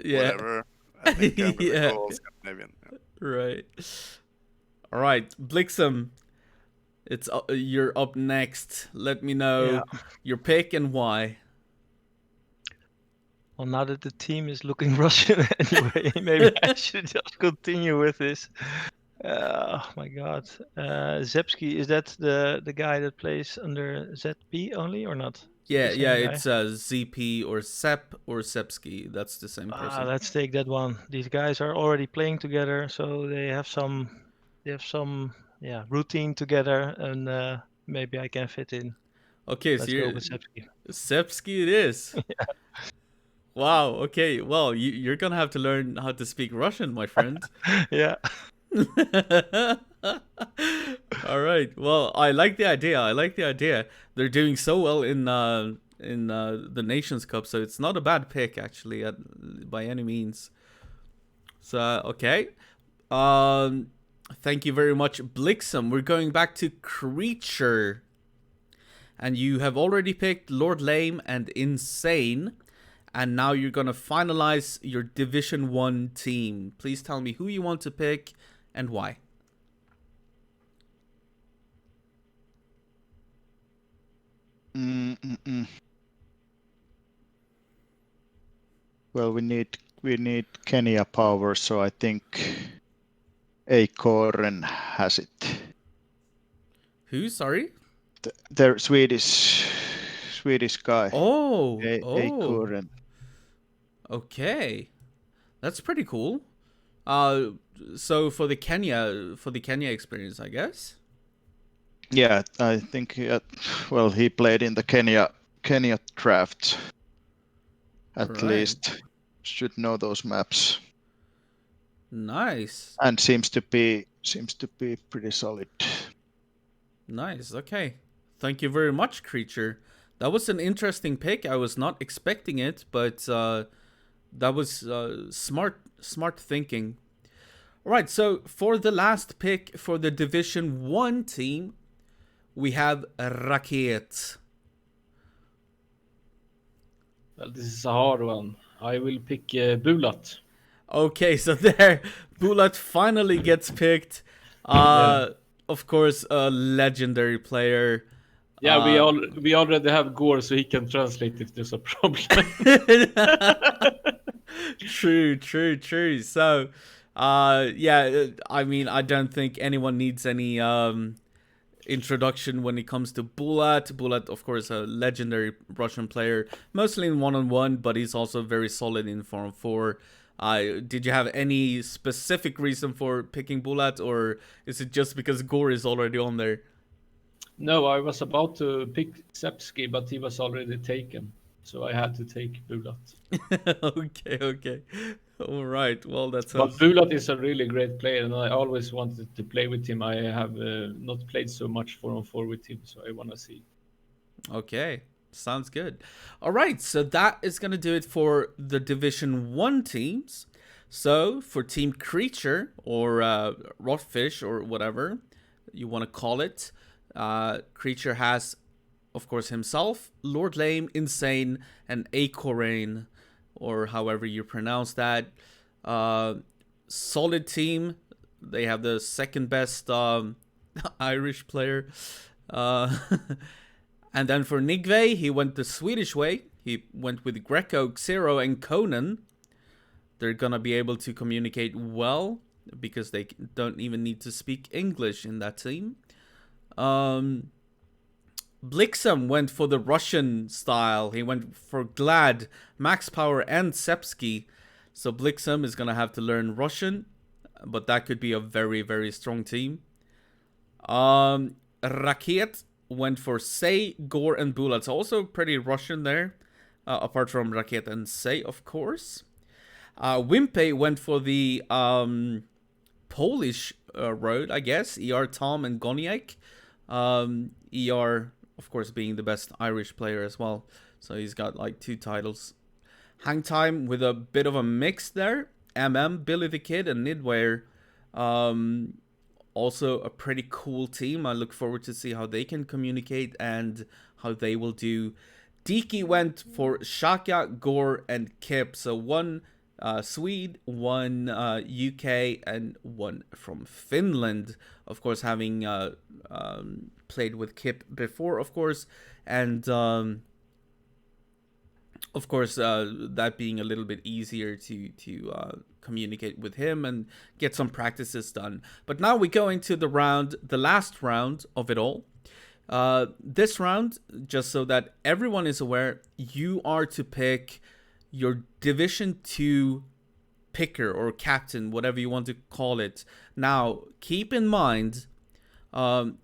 [SPEAKER 1] yeah,
[SPEAKER 3] whatever. I think I'm gonna
[SPEAKER 1] Yeah.
[SPEAKER 3] go all Scandinavian. Yeah.
[SPEAKER 1] Right. All right, Blixem, it's you're up next. Let me know your pick and why.
[SPEAKER 4] Well, now that the team is looking Russian anyway, maybe I should just continue with this. Oh my God, Zepsky, is that the guy that plays under ZP only or not?
[SPEAKER 1] Yeah,
[SPEAKER 4] The same
[SPEAKER 1] yeah,
[SPEAKER 4] guy?
[SPEAKER 1] it's ZP or Sepp or Sepsky. That's the same person.
[SPEAKER 4] Let's take that one. These guys are already playing together, so they have some routine together, and maybe I can fit in.
[SPEAKER 1] Okay,
[SPEAKER 4] Let's
[SPEAKER 1] so
[SPEAKER 4] go
[SPEAKER 1] you're
[SPEAKER 4] with Sepsky.
[SPEAKER 1] Sepsky it is. Wow, okay. Well, you're gonna have to learn how to speak Russian, my friend.
[SPEAKER 4] Yeah.
[SPEAKER 1] All right. Well, I like the idea. They're doing so well in the Nations Cup, so it's not a bad pick actually, by any means. So okay. Thank you very much, Blixem. We're going back to Creature, and you have already picked Lord Lame and Insane. And now you're going to finalize your Division 1 team. Please tell me who you want to pick and why.
[SPEAKER 2] Well, we need Kenya power, so I think Akoren has it.
[SPEAKER 1] Who? Sorry?
[SPEAKER 2] The Swedish guy.
[SPEAKER 1] Oh.
[SPEAKER 2] Akoren.
[SPEAKER 1] Okay. That's pretty cool. So for the Kenya experience, I guess.
[SPEAKER 2] Yeah, I think he played in the Kenya draft. At least should know those maps.
[SPEAKER 1] Nice.
[SPEAKER 2] And seems to be pretty solid.
[SPEAKER 1] Nice. Okay. Thank you very much, Creature. That was an interesting pick. I was not expecting it, but that was smart thinking. All right, so for the last pick for the Division 1 team, we have Raket.
[SPEAKER 5] Well, this is a hard one. I will pick Bulat.
[SPEAKER 1] Okay, so there, Bulat finally gets picked. Of course, a legendary player.
[SPEAKER 5] Yeah, we already have Gore, so he can translate if there's a problem.
[SPEAKER 1] True. So, I mean, I don't think anyone needs any introduction when it comes to Bulat. Bulat, of course, a legendary Russian player, mostly in 1-on-1, but he's also very solid in 4-on-4. Did you have any specific reason for picking Bulat, or is it just because Gore is already on there?
[SPEAKER 5] No, I was about to pick Sepsky, but he was already taken, so I had to take Bulat.
[SPEAKER 1] Okay. All right. Well, that's.
[SPEAKER 5] But Bulat is a really great player, and I always wanted to play with him. I have not played so much 4-on-4 with him, so I want to see.
[SPEAKER 1] Okay. Sounds good. All right. So that is going to do it for the Division 1 teams. So for Team Creature or Rotfish or whatever you want to call it, Creature has, of course, himself, Lord Lame, Insane, and Akorain, or however you pronounce that. Solid team. They have the second best Irish player. And then for Nigve, he went the Swedish way. He went with Greco, Xero, and Conan. They're going to be able to communicate well because they don't even need to speak English in that team. Blixem went for the Russian style. He went for Glad, Max Power, and Sepsky. So Blixem is going to have to learn Russian, but that could be a very, very strong team. Raket went for Say, Gore, and Bulat. So also pretty Russian there, apart from Raket and Say, of course. Wimpe went for the Polish road, I guess. ER, Tom, and Goniak. ER, of course, being the best Irish player as well. So he's got like 2 titles. Hangtime with a bit of a mix there. Billy the Kid, and Nidware. Also a pretty cool team. I look forward to see how they can communicate and how they will do. Diki went for Shaka, Gore, and Kip. So 1 Swede, 1 UK, and 1 from Finland. Of course, having played with Kip before, of course. And of course, that being a little bit easier to communicate with him and get some practices done. But now we go into the last round of it all. This round, just so that everyone is aware, you are to pick your Division 2 picker or captain, whatever you want to call it. Now, keep in mind,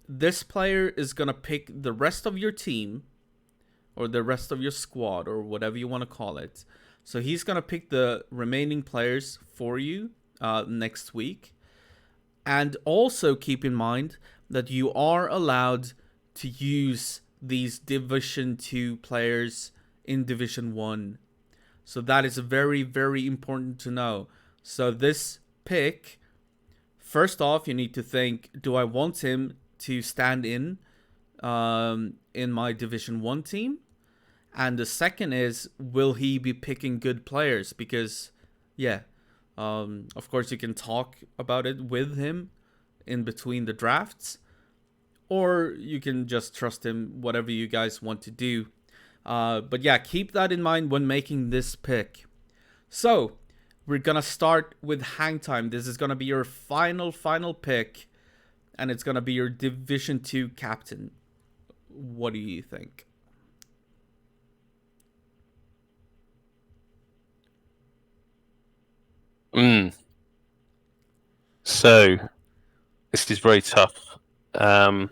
[SPEAKER 1] this player is going to pick the rest of your team or the rest of your squad or whatever you want to call it. So he's going to pick the remaining players for you next week. And also keep in mind that you are allowed to use these Division 2 players in Division 1. So that is very, very important to know. So this pick, first off, you need to think, do I want him to stand in my Division 1 team? And the second is, will he be picking good players? Because, yeah, of course you can talk about it with him in between the drafts, or you can just trust him, whatever you guys want to do. But yeah, keep that in mind when making this pick. So, we're gonna start with Hang Time. This is gonna be your final pick, and it's gonna be your Division 2 captain. What do you think?
[SPEAKER 7] So, this is very tough. I'm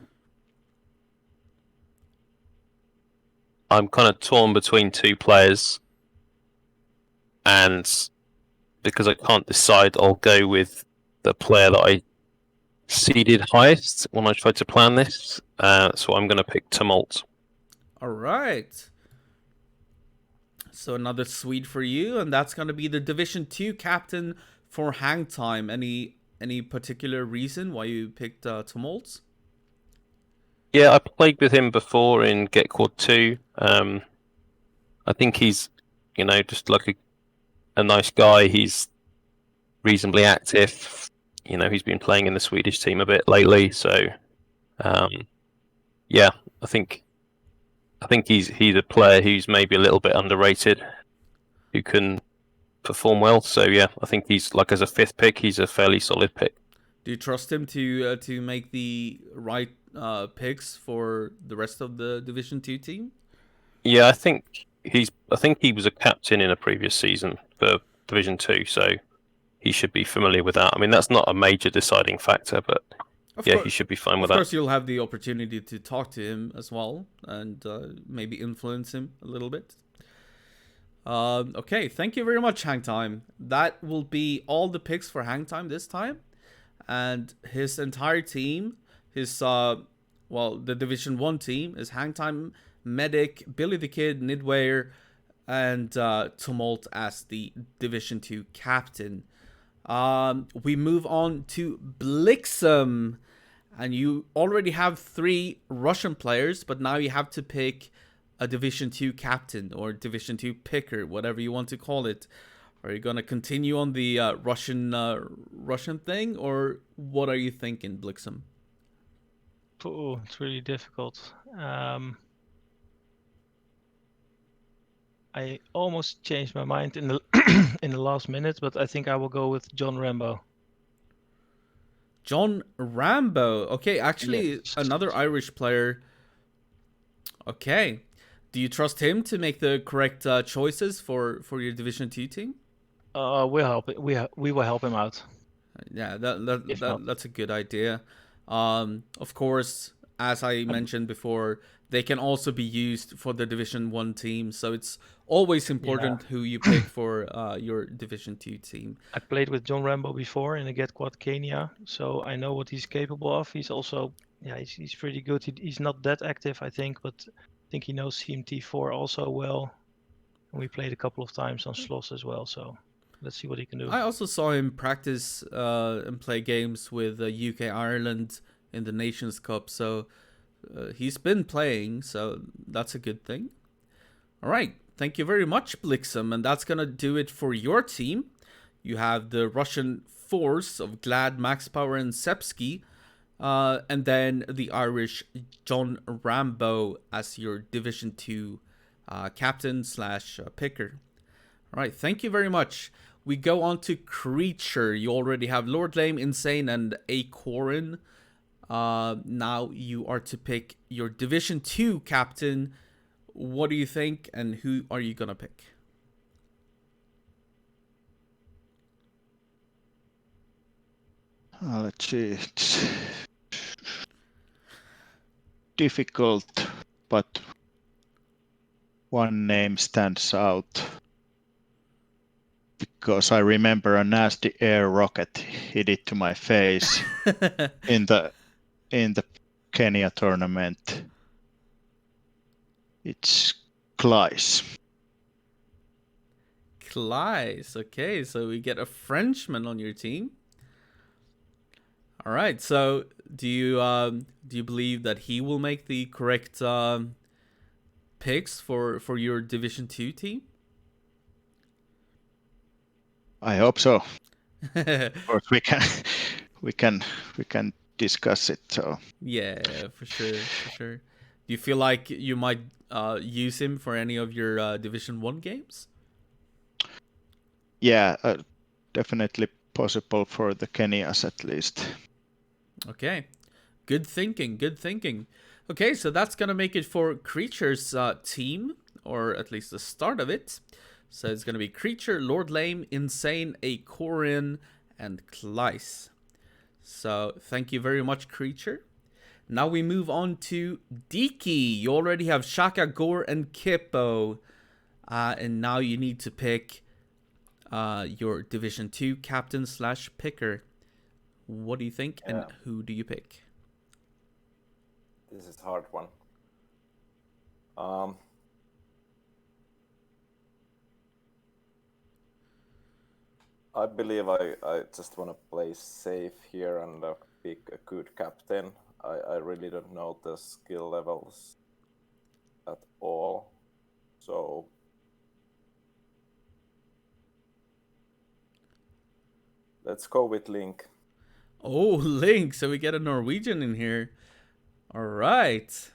[SPEAKER 7] kind of torn between two players, and because I can't decide, I'll go with the player that I seeded highest when I tried to plan this. So I'm going to pick Tumult.
[SPEAKER 1] All right. So another Swede for you, and that's going to be the Division 2 captain for Hang Time. Any particular reason why you picked Tumult?
[SPEAKER 7] Yeah, I played with him before in GetQuad 2. I think he's, just like a nice guy. He's reasonably active. He's been playing in the Swedish team a bit lately. So, yeah, I think he's a player who's maybe a little bit underrated, who can perform well. So yeah, I think he's, like, as a fifth pick, he's a fairly solid pick.
[SPEAKER 1] Do you trust him to make the right picks for the rest of the Division 2 team?
[SPEAKER 7] Yeah, I think he was a captain in a previous season for Division 2, so he should be familiar with that. I mean, that's not a major deciding factor, but he should be fine with that.
[SPEAKER 1] Of course, you'll have the opportunity to talk to him as well and maybe influence him a little bit. Okay, thank you very much, Hang Time. That will be all the picks for Hang Time this time. And his entire team, the Division 1 team is Hang Time, Medic, Billy the Kid, Nidware, and Tumult as the Division 2 captain. We move on to Blixum. And you already have 3 Russian players, but now you have to pick a Division 2 captain or Division 2 picker, whatever you want to call it. Are you going to continue on the Russian thing, or what are you thinking, Blixum?
[SPEAKER 4] Oh, it's really difficult. I almost changed my mind in the in the last minute, but I think I will go with John Rambo.
[SPEAKER 1] John Rambo. Okay, actually,
[SPEAKER 4] Yes.
[SPEAKER 1] another Irish player. Okay. Do you trust him to make the correct choices for your Division 2 team?
[SPEAKER 4] We'll help it. We will help him out.
[SPEAKER 1] Yeah, that's a good idea. Of course, as I mentioned before, they can also be used for the Division 1 team, so it's always important who you pick for your Division 2 team.
[SPEAKER 4] I played with John Rambo before in the GetQuad Kenya, so I know what he's capable of. He's also, he's pretty good. He's not that active, I think, but I think he knows CMT4 also well. And we played a couple of times on Sloss as well, so let's see what he can do.
[SPEAKER 1] I also saw him practice and play games with UK Ireland in the Nations Cup, so he's been playing, so that's a good thing. All right, thank you very much, Blixum, and that's gonna do it for your team. You have the Russian force of Glad, Max Power, and Sepsky, and then the Irish John Rambo as your Division 2 captain / picker. All right, thank you very much. We go on to Creature. You already have Lord Lame, Insane, and Acorn. Now you are to pick your Division 2 captain. What do you think, and who are you going to pick?
[SPEAKER 2] Let's see. It's difficult, but one name stands out because I remember a nasty air rocket hit it to my face in the Kenya tournament. It's Kleis.
[SPEAKER 1] Kleis. Okay, so we get a Frenchman on your team. All right. So do you believe that he will make the correct picks for your Division 2 team?
[SPEAKER 2] I hope so. Of course, we can discuss it. So
[SPEAKER 1] Yeah, for sure. Do you feel like you might use him for any of your Division 1 games?
[SPEAKER 2] yeah, definitely possible for the Kenyas at least.
[SPEAKER 1] Okay. Good thinking. Okay, so that's gonna make it for Creature's team, or at least the start of it. So it's gonna be Creature, Lord Lame, Insane, Akorin, and Kleiss. So thank you very much, Creature. Now we move on to Diki. You already have Shaka, Gore, and Kippo. And now you need to pick your Division 2 captain / picker. What do you think, and who do you pick?
[SPEAKER 8] This is a hard one. I believe I just want to play safe here and pick a good captain. I really don't know the skill levels at all. So let's go with Link.
[SPEAKER 1] Oh, Link. So we get a Norwegian in here. All right.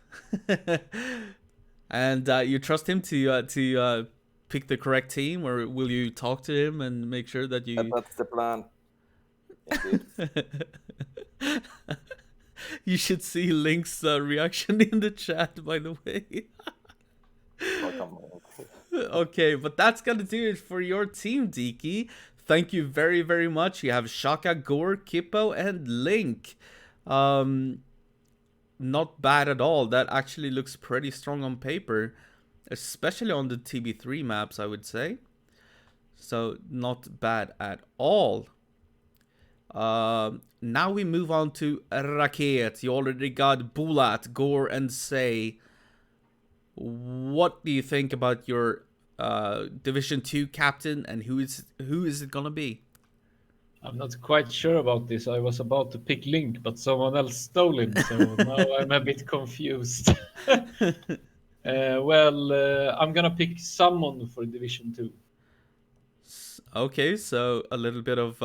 [SPEAKER 1] And you trust him to pick the correct team, or will you talk to him and make sure that you...
[SPEAKER 8] That's the plan. Indeed.
[SPEAKER 1] You should see Link's reaction in the chat, by the way. Okay, but that's gonna do it for your team, Diki. Thank you very, very much. You have Shaka, Gore, Kippo, and Link. Not bad at all. That actually looks pretty strong on paper, especially on the TB3 maps, I would say. So not bad at all. Now we move on to Raket. You already got Bulat, Gore, and Say. What do you think about your Division 2 captain, and who is it gonna be?
[SPEAKER 5] I'm not quite sure about this. I was about to pick Link, but someone else stole him, so now I'm a bit confused. I'm gonna pick someone for Division 2.
[SPEAKER 1] Okay, so a little bit of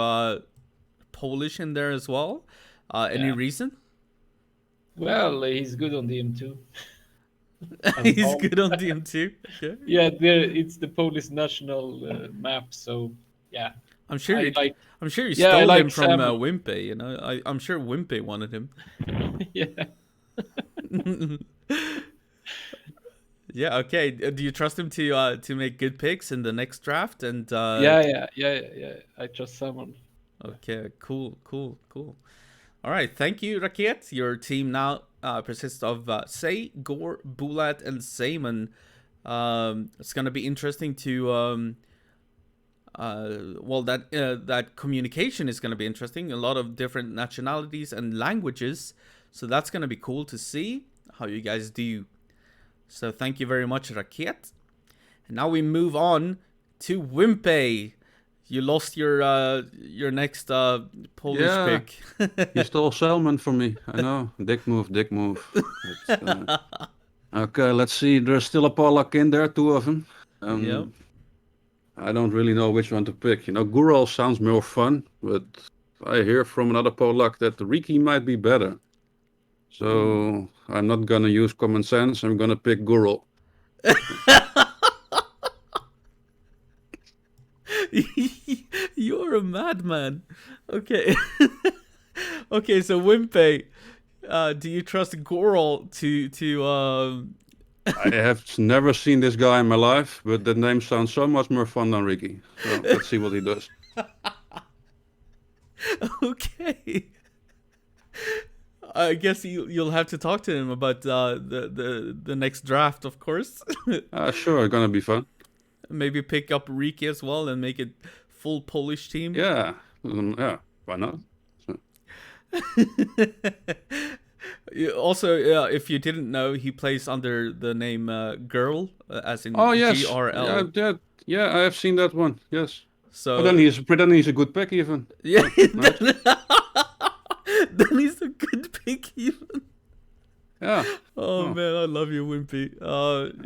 [SPEAKER 1] Polish in there as well. Any reason?
[SPEAKER 5] Well, he's good on DM2.
[SPEAKER 1] He's good on DM2. Okay.
[SPEAKER 5] Yeah, it's the Polish national map, so yeah.
[SPEAKER 1] I'm sure you stole him from Wimpy. You know, I'm sure Wimpy wanted him.
[SPEAKER 5] Yeah.
[SPEAKER 1] Yeah. Okay. Do you trust him to make good picks in the next draft? And
[SPEAKER 5] Yeah. I trust someone.
[SPEAKER 1] Okay. Cool. All right. Thank you, Raket. Your team now consists of Say, Gore, Bulat, and Seaman. It's gonna be interesting to that communication is gonna be interesting. A lot of different nationalities and languages, so that's gonna be cool to see how you guys do. So thank you very much, Raket. And now we move on to Wimpy. You lost your next Polish pick.
[SPEAKER 6] You stole Salmon from me. I know. Dick move. Okay, let's see. There's still a Polak in there, 2 of them.
[SPEAKER 1] Yep.
[SPEAKER 6] I don't really know which one to pick. You know, Gural sounds more fun, but I hear from another Polak that Riki might be better. So I'm not gonna use common sense. I'm gonna pick Gural.
[SPEAKER 1] You're a madman. Okay. Okay, so Wimpy, do you trust Goral to
[SPEAKER 6] I have never seen this guy in my life, but that name sounds so much more fun than Ricky. So let's see what he does.
[SPEAKER 1] Okay. I guess you'll have to talk to him about the next draft, of course.
[SPEAKER 6] Sure, gonna be fun.
[SPEAKER 1] Maybe pick up Riki as well and make it full Polish team.
[SPEAKER 6] Yeah, why not?
[SPEAKER 1] Also, if you didn't know, he plays under the name Girl, as in GRL.
[SPEAKER 6] Yeah, I have seen that one. Yes.
[SPEAKER 1] So
[SPEAKER 6] then he's a good pick even.
[SPEAKER 1] Yeah.
[SPEAKER 6] Nice.
[SPEAKER 1] Then he's a good pick even.
[SPEAKER 6] Yeah.
[SPEAKER 1] Oh
[SPEAKER 6] Oh.
[SPEAKER 1] man, I love you, Wimpy.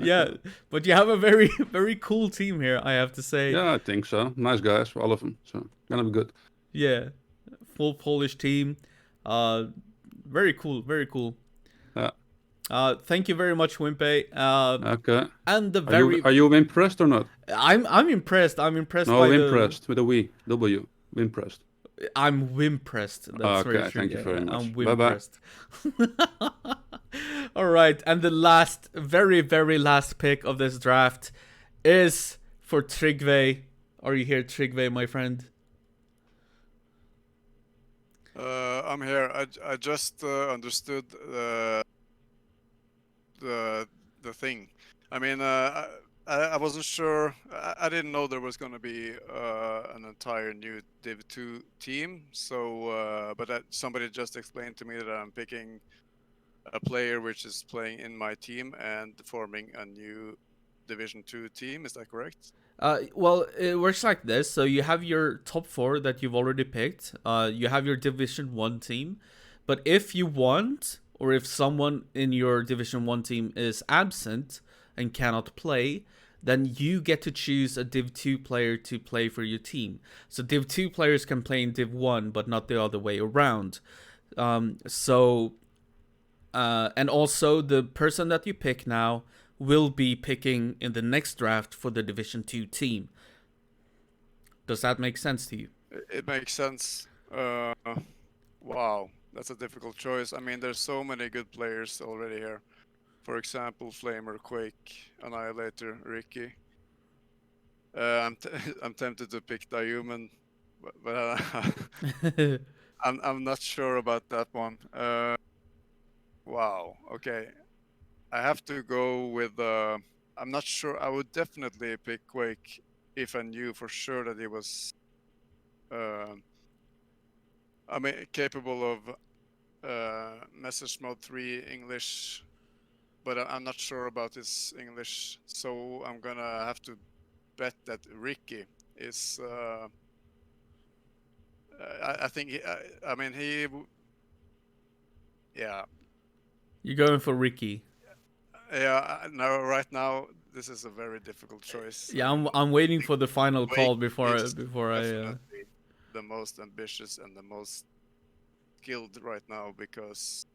[SPEAKER 1] Yeah, but you have a very, very cool team here, I have to say.
[SPEAKER 6] Yeah, I think so. Nice guys, all of them. So gonna be good.
[SPEAKER 1] Yeah, full Polish team. Uh, very cool, very cool.
[SPEAKER 6] Yeah.
[SPEAKER 1] Thank you very much, Wimpy.
[SPEAKER 6] Okay.
[SPEAKER 1] And the
[SPEAKER 6] Are you impressed or not?
[SPEAKER 1] I'm impressed. I'm impressed
[SPEAKER 6] No,
[SPEAKER 1] by
[SPEAKER 6] impressed with a W. W. Impressed.
[SPEAKER 1] I'm wimpressed. That's very
[SPEAKER 6] Okay,
[SPEAKER 1] true.
[SPEAKER 6] thank you very much.
[SPEAKER 1] I'm
[SPEAKER 6] Bye-bye.
[SPEAKER 1] wimpressed. All right, and the last, very, very last pick of this draft is for Trygve. Are you here, Trygve, my friend?
[SPEAKER 3] I'm here. I just understood the thing. I mean, I wasn't sure. I didn't know there was going to be an entire new Div 2 team. So, but somebody just explained to me that I'm picking a player which is playing in my team and forming a new Division 2 team. Is that correct?
[SPEAKER 1] Well, it works like this. So you have your top 4 that you've already picked. You have your Division 1 team. But if you want, or if someone in your Division 1 team is absent and cannot play, then you get to choose a Div 2 player to play for your team. So Div 2 players can play in Div 1, but not the other way around. And also the person that you pick now will be picking in the next draft for the Division 2 team. Does that make sense to you?
[SPEAKER 3] It makes sense. Wow, that's a difficult choice. I mean, there's so many good players already here. For example, Flamer, Quake, Annihilator, Ricky. I'm tempted to pick Dayuman, but I'm not sure about that one. Wow. Okay. I have to go with. I'm not sure. I would definitely pick Quake if I knew for sure that he was. I mean, capable of message mode 3 English, but I'm not sure about his English, so I'm gonna have to bet that Ricky is. I think. I mean, he. Yeah.
[SPEAKER 1] You're going for Ricky.
[SPEAKER 3] Yeah. No. Right now, this is a very difficult choice.
[SPEAKER 1] Yeah, I'm waiting for the final call before I.
[SPEAKER 3] Definitely the most ambitious and the most skilled right now because,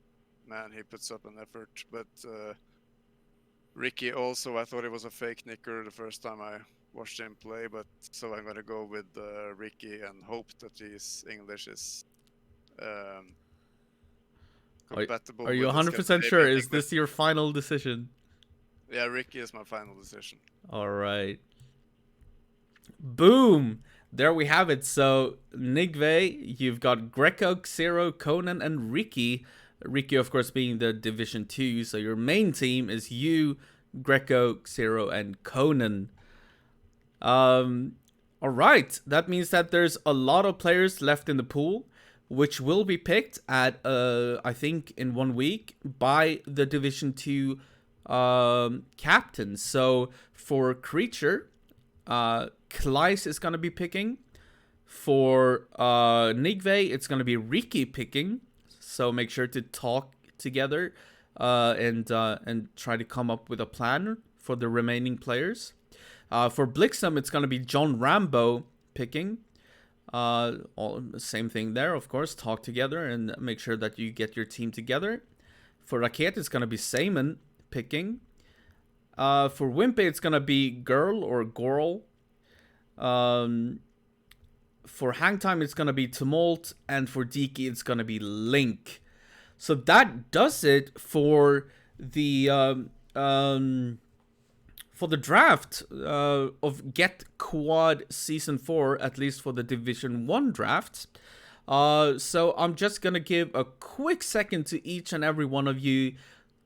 [SPEAKER 3] man, he puts up an effort. But Ricky also, I thought he was a fake nicker the first time I watched him play. But so I'm gonna go with Ricky and hope that his English is compatible.
[SPEAKER 1] Are you
[SPEAKER 3] with
[SPEAKER 1] 100% sure? Is this your final decision?
[SPEAKER 3] Yeah, Ricky is my final decision.
[SPEAKER 1] All right. Boom! There we have it. So, Nigve, you've got Greco, Xero, Conan, and Ricky. Ricky, of course, being the Division 2. So, your main team is you, Greco, Xero, and Conan. All right. That means that there's a lot of players left in the pool, which will be picked at, I think, in 1 week by the Division 2 captains. So, for Creature, Kleis is going to be picking. For Nigve, it's going to be Ricky picking. So make sure to talk together and try to come up with a plan for the remaining players. For Blixum, it's going to be John Rambo picking. Same thing there, of course. Talk together and make sure that you get your team together. For Raket, it's going to be Simon picking. For Wimpe, it's going to be Girl or Gorl. For Hangtime, it's going to be Tumult. And for Diki, it's going to be Link. So that does it for the draft of GetQuad Season 4, at least for the Division 1 draft. So I'm just going to give a quick second to each and every one of you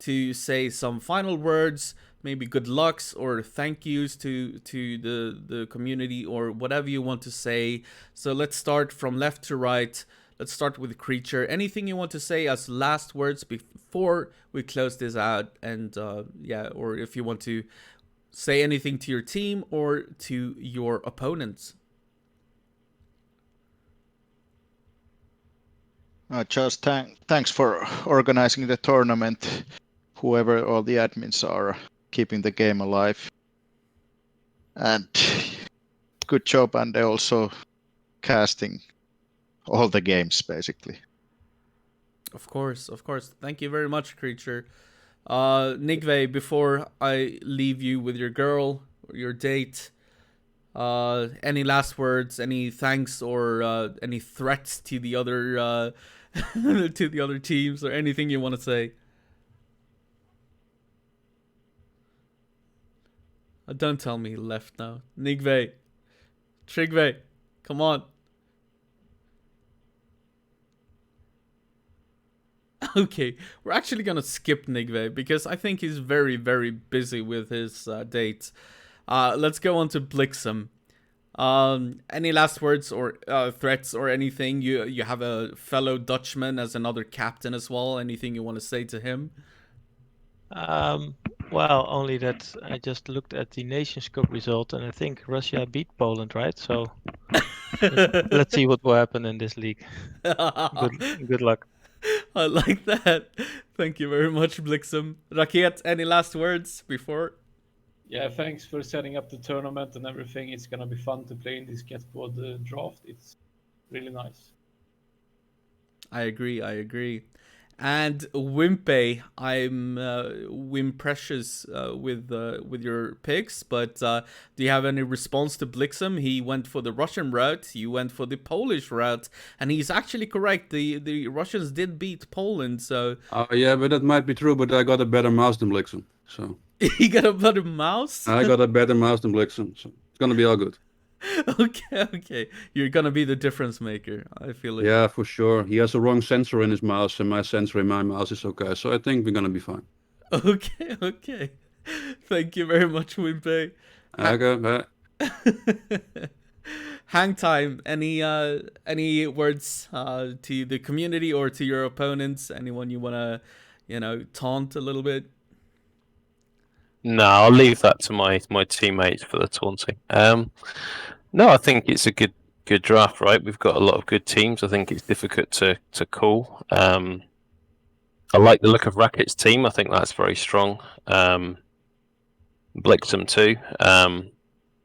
[SPEAKER 1] to say some final words, maybe good lucks or thank yous to the community or whatever you want to say. So let's start from left to right. Let's start with Creature. Anything you want to say as last words before we close this out? And yeah, or if you want to say anything to your team or to your opponents.
[SPEAKER 2] Just thanks for organizing the tournament. Whoever all the admins are keeping the game alive. And good job, and also casting all the games basically.
[SPEAKER 1] Of course. Thank you very much, Creature. Nigve, before I leave you with your girl or your date, any last words, any thanks, or any threats to the other to the other teams, or anything you want to say? Don't tell me he left now. Nigve, Trigve, come on. Okay, we're actually gonna skip Nigve because I think he's very, very busy with his dates. Let's go on to Blixum. Any last words or threats or anything? You have a fellow Dutchman as another captain as well. Anything you want to say to him?
[SPEAKER 4] Well, only that I just looked at the Nations Cup result, and I think Russia beat Poland, right? So let's see what will happen in this league. Good luck.
[SPEAKER 1] I like that. Thank you very much, Blixum. Raket, any last words before?
[SPEAKER 5] Yeah, thanks for setting up the tournament and everything. It's gonna be fun to play in this GetQuad draft. It's really nice.
[SPEAKER 1] I agree. And Wimpe, I'm Wim Precious with your picks, but do you have any response to Blixum? He went for the Russian route, you went for the Polish route, and he's actually correct. The Russians did beat Poland, so
[SPEAKER 6] Yeah, but that might be true, but I got a better mouse than Blixen, so...
[SPEAKER 1] he got a better mouse?
[SPEAKER 6] I got a better mouse than Blixen, so it's gonna be all good.
[SPEAKER 1] Okay. You're gonna be the difference maker, I feel it.
[SPEAKER 6] Yeah, for sure. He has a wrong sensor in his mouse, and my sensor in my mouse is okay, so I think we're gonna be fine.
[SPEAKER 1] Okay. Thank you very much, Wimpe.
[SPEAKER 6] Okay, bye.
[SPEAKER 1] Hang time. Any words to the community or to your opponents? Anyone you wanna, taunt a little bit?
[SPEAKER 7] No, I'll leave that to my teammates for the taunting. No, I think it's a good draft, right? We've got a lot of good teams. I think it's difficult to call. I like the look of Racket's team. I think that's very strong. Blixum too.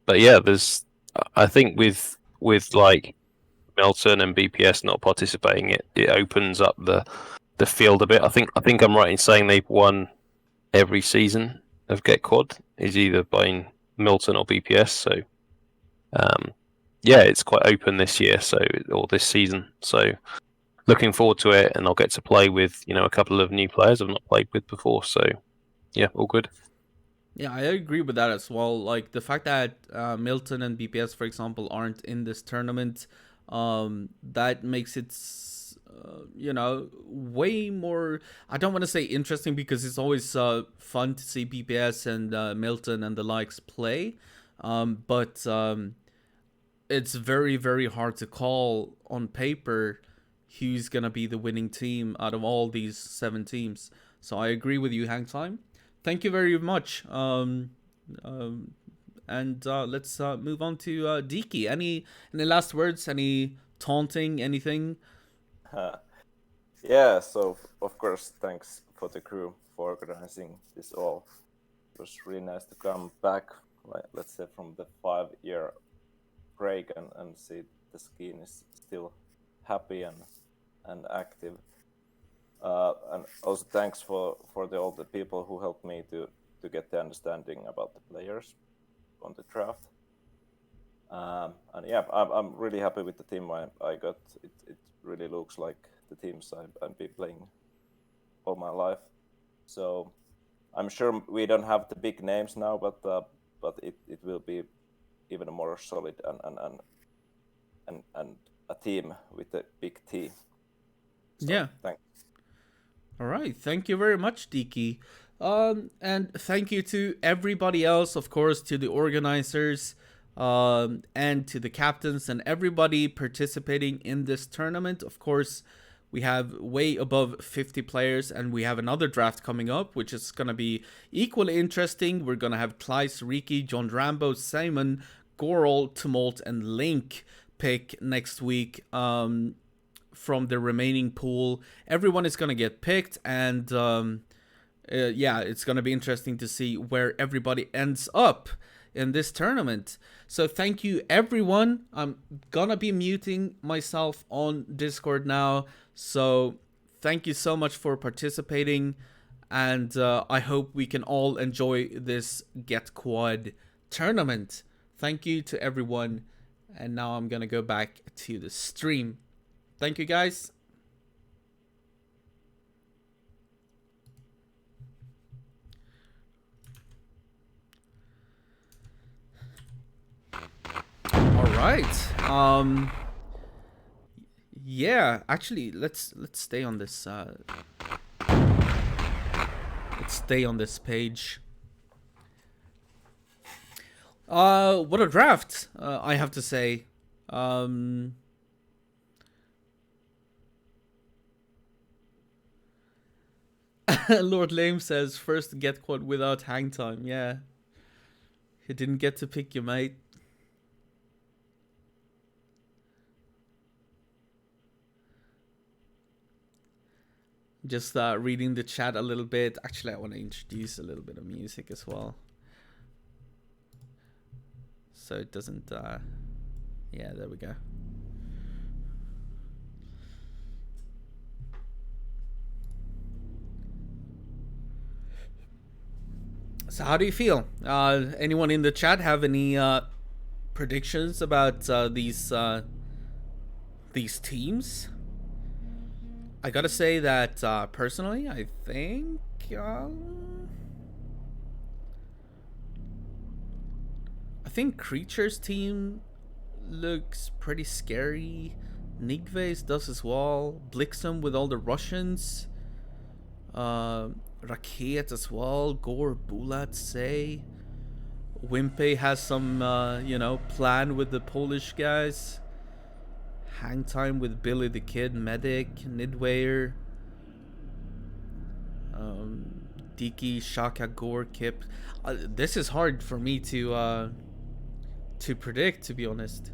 [SPEAKER 7] But yeah, I think with like Milton and BPS not participating, it opens up the field a bit. I think I'm right in saying they've won every season of GetQuad is either by Milton or BPS. So yeah, it's quite open this year, or this season. So looking forward to it, and I'll get to play with a couple of new players I've not played with before. So yeah, all good.
[SPEAKER 1] Yeah, I agree with that as well. Like the fact that Milton and BPS, for example, aren't in this tournament, that makes it way more, I don't want to say interesting, because it's always fun to see BPS and Milton and the likes play, but it's very, very hard to call on paper who's gonna be the winning team out of all these 7 teams. So I agree with you, Hang Time. Thank you very much. And let's move on to Diki. Any last words? Any taunting? Anything?
[SPEAKER 8] Yeah, so of course, thanks for the crew for organizing this all. It was really nice to come back, let's say, from the 5-year break and see the scheme is still happy and active. And also thanks for all the people who helped me to get the understanding about the players on the draft. And yeah, I'm really happy with the team I got. It really looks like the teams I've been playing all my life. So I'm sure we don't have the big names now, but it will be even more solid and a team with a big T. So,
[SPEAKER 1] yeah.
[SPEAKER 8] Thanks.
[SPEAKER 1] All right. Thank you very much, Diki. And thank you to everybody else, of course, to the organizers, and to the captains and everybody participating in this tournament. Of course, we have way above 50 players, and we have another draft coming up, which is going to be equally interesting. We're going to have Kleiss, Riki, John Rambo, Simon, Goral, Tumult, and Link pick next week. from the remaining pool. Everyone is gonna get picked, and yeah, it's gonna be interesting to see where everybody ends up in this tournament. So thank you, everyone. I'm gonna be muting myself on Discord now. So thank you so much for participating, and I hope we can all enjoy this GetQuad tournament. Thank you to everyone, and now I'm gonna go back to the stream. Thank you, guys. All right. Yeah, actually, let's stay on this. Let's stay on this page. What a draft! I have to say. Lord Lame says first GetQuad without hang time. Yeah, he didn't get to pick you, mate. Just reading the chat a little bit. Actually, I want to introduce a little bit of music as well, so it doesn't. Yeah, there we go. So how do you feel? Anyone in the chat have any predictions about these teams? I gotta say that personally, I think Creature's team looks pretty scary. Nigve's does as well. Blixen with all the Russians. Raket as well. Gore, Bulat, say. Wimpy has some, plan with the Polish guys. Hang time with Billy the Kid, Medic, Nidweir. Diki, Shaka, Gore, Kip. This is hard for me to predict, to be honest.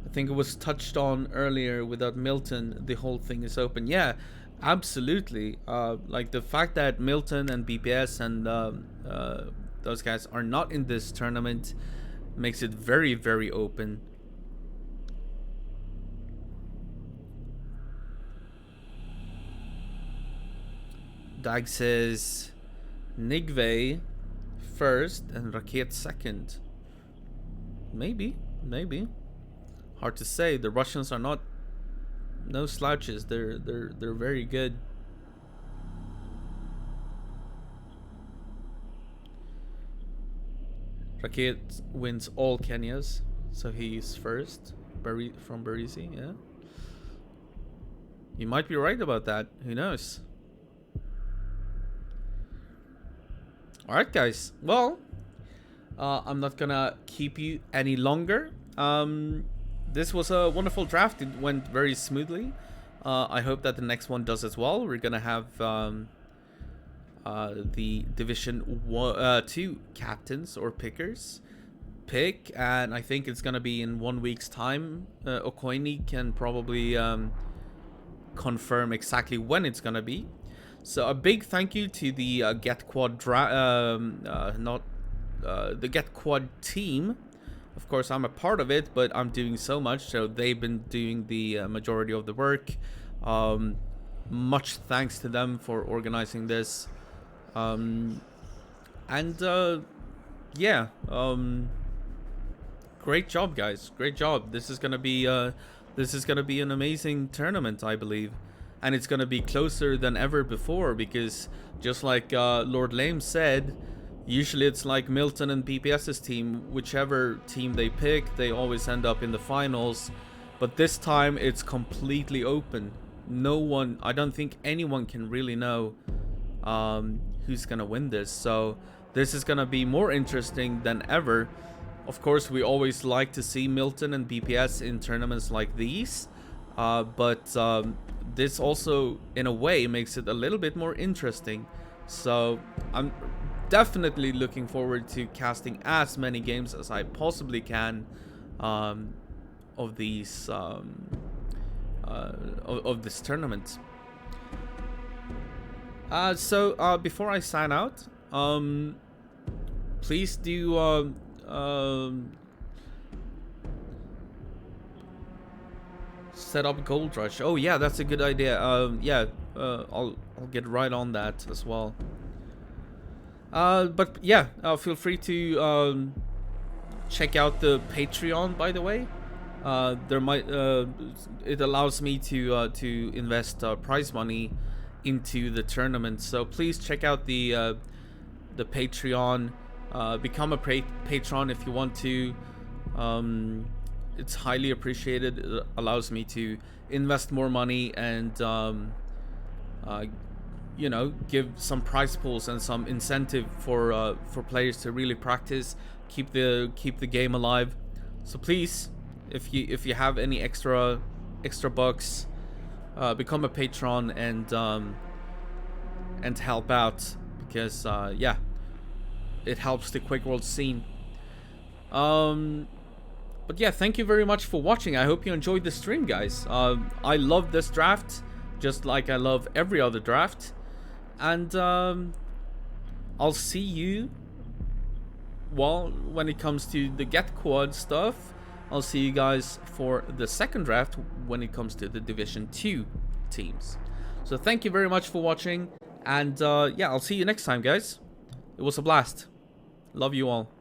[SPEAKER 1] I think it was touched on earlier without Milton, the whole thing is open. Yeah, absolutely. Like the fact that Milton and BPS and those guys are not in this tournament makes it very, very open. Dag says Nigve first and Raket second. Maybe. Hard to say. The Russians are no slouches. They're very good. Raket wins all Kenyas, so he's first. From Barisi, yeah. You might be right about that. Who knows? Alright, guys. Well, I'm not gonna keep you any longer. This was a wonderful draft. It went very smoothly. I hope that the next one does as well. We're gonna have the Division 2 captains or pickers pick, and I think it's gonna be in 1 week's time. Okoini can probably confirm exactly when it's gonna be. So a big thank you to the GetQuad the GetQuad team. Of course, I'm a part of it, but I'm doing so much, so they've been doing the majority of the work. Much thanks to them for organizing this. Great job, guys. Great job. This is gonna be an amazing tournament, I believe, and it's gonna be closer than ever before because just like Lord Lame said, usually it's like Milton and BPS's team. Whichever team they pick, they always end up in the finals. But this time it's completely open. I don't think anyone can really know who's gonna win this. So this is gonna be more interesting than ever. Of course, we always like to see Milton and BPS in tournaments like these. But this also, in a way, makes it a little bit more interesting. So I'm definitely looking forward to casting as many games as I possibly can of these of this tournament. So before I sign out, please do set up Gold Rush. Oh yeah, that's a good idea. I'll get right on that as well. But yeah, feel free to check out the Patreon, by the way. There might it allows me to invest prize money into the tournament. So please check out the Patreon. Become a patron if you want to. It's highly appreciated. It allows me to invest more money and you know, give some prize pools and some incentive for players to really practice, keep the game alive. So please, if you have any extra bucks, become a patron and help out, because yeah, it helps the Quake World scene. But yeah, thank you very much for watching. I hope you enjoyed the stream, guys. I love this draft, just like I love every other draft. And I'll see you, well, when it comes to the GetQuad stuff. I'll see you guys for the second draft when it comes to the Division 2 teams. So thank you very much for watching. And yeah, I'll see you next time, guys. It was a blast. Love you all.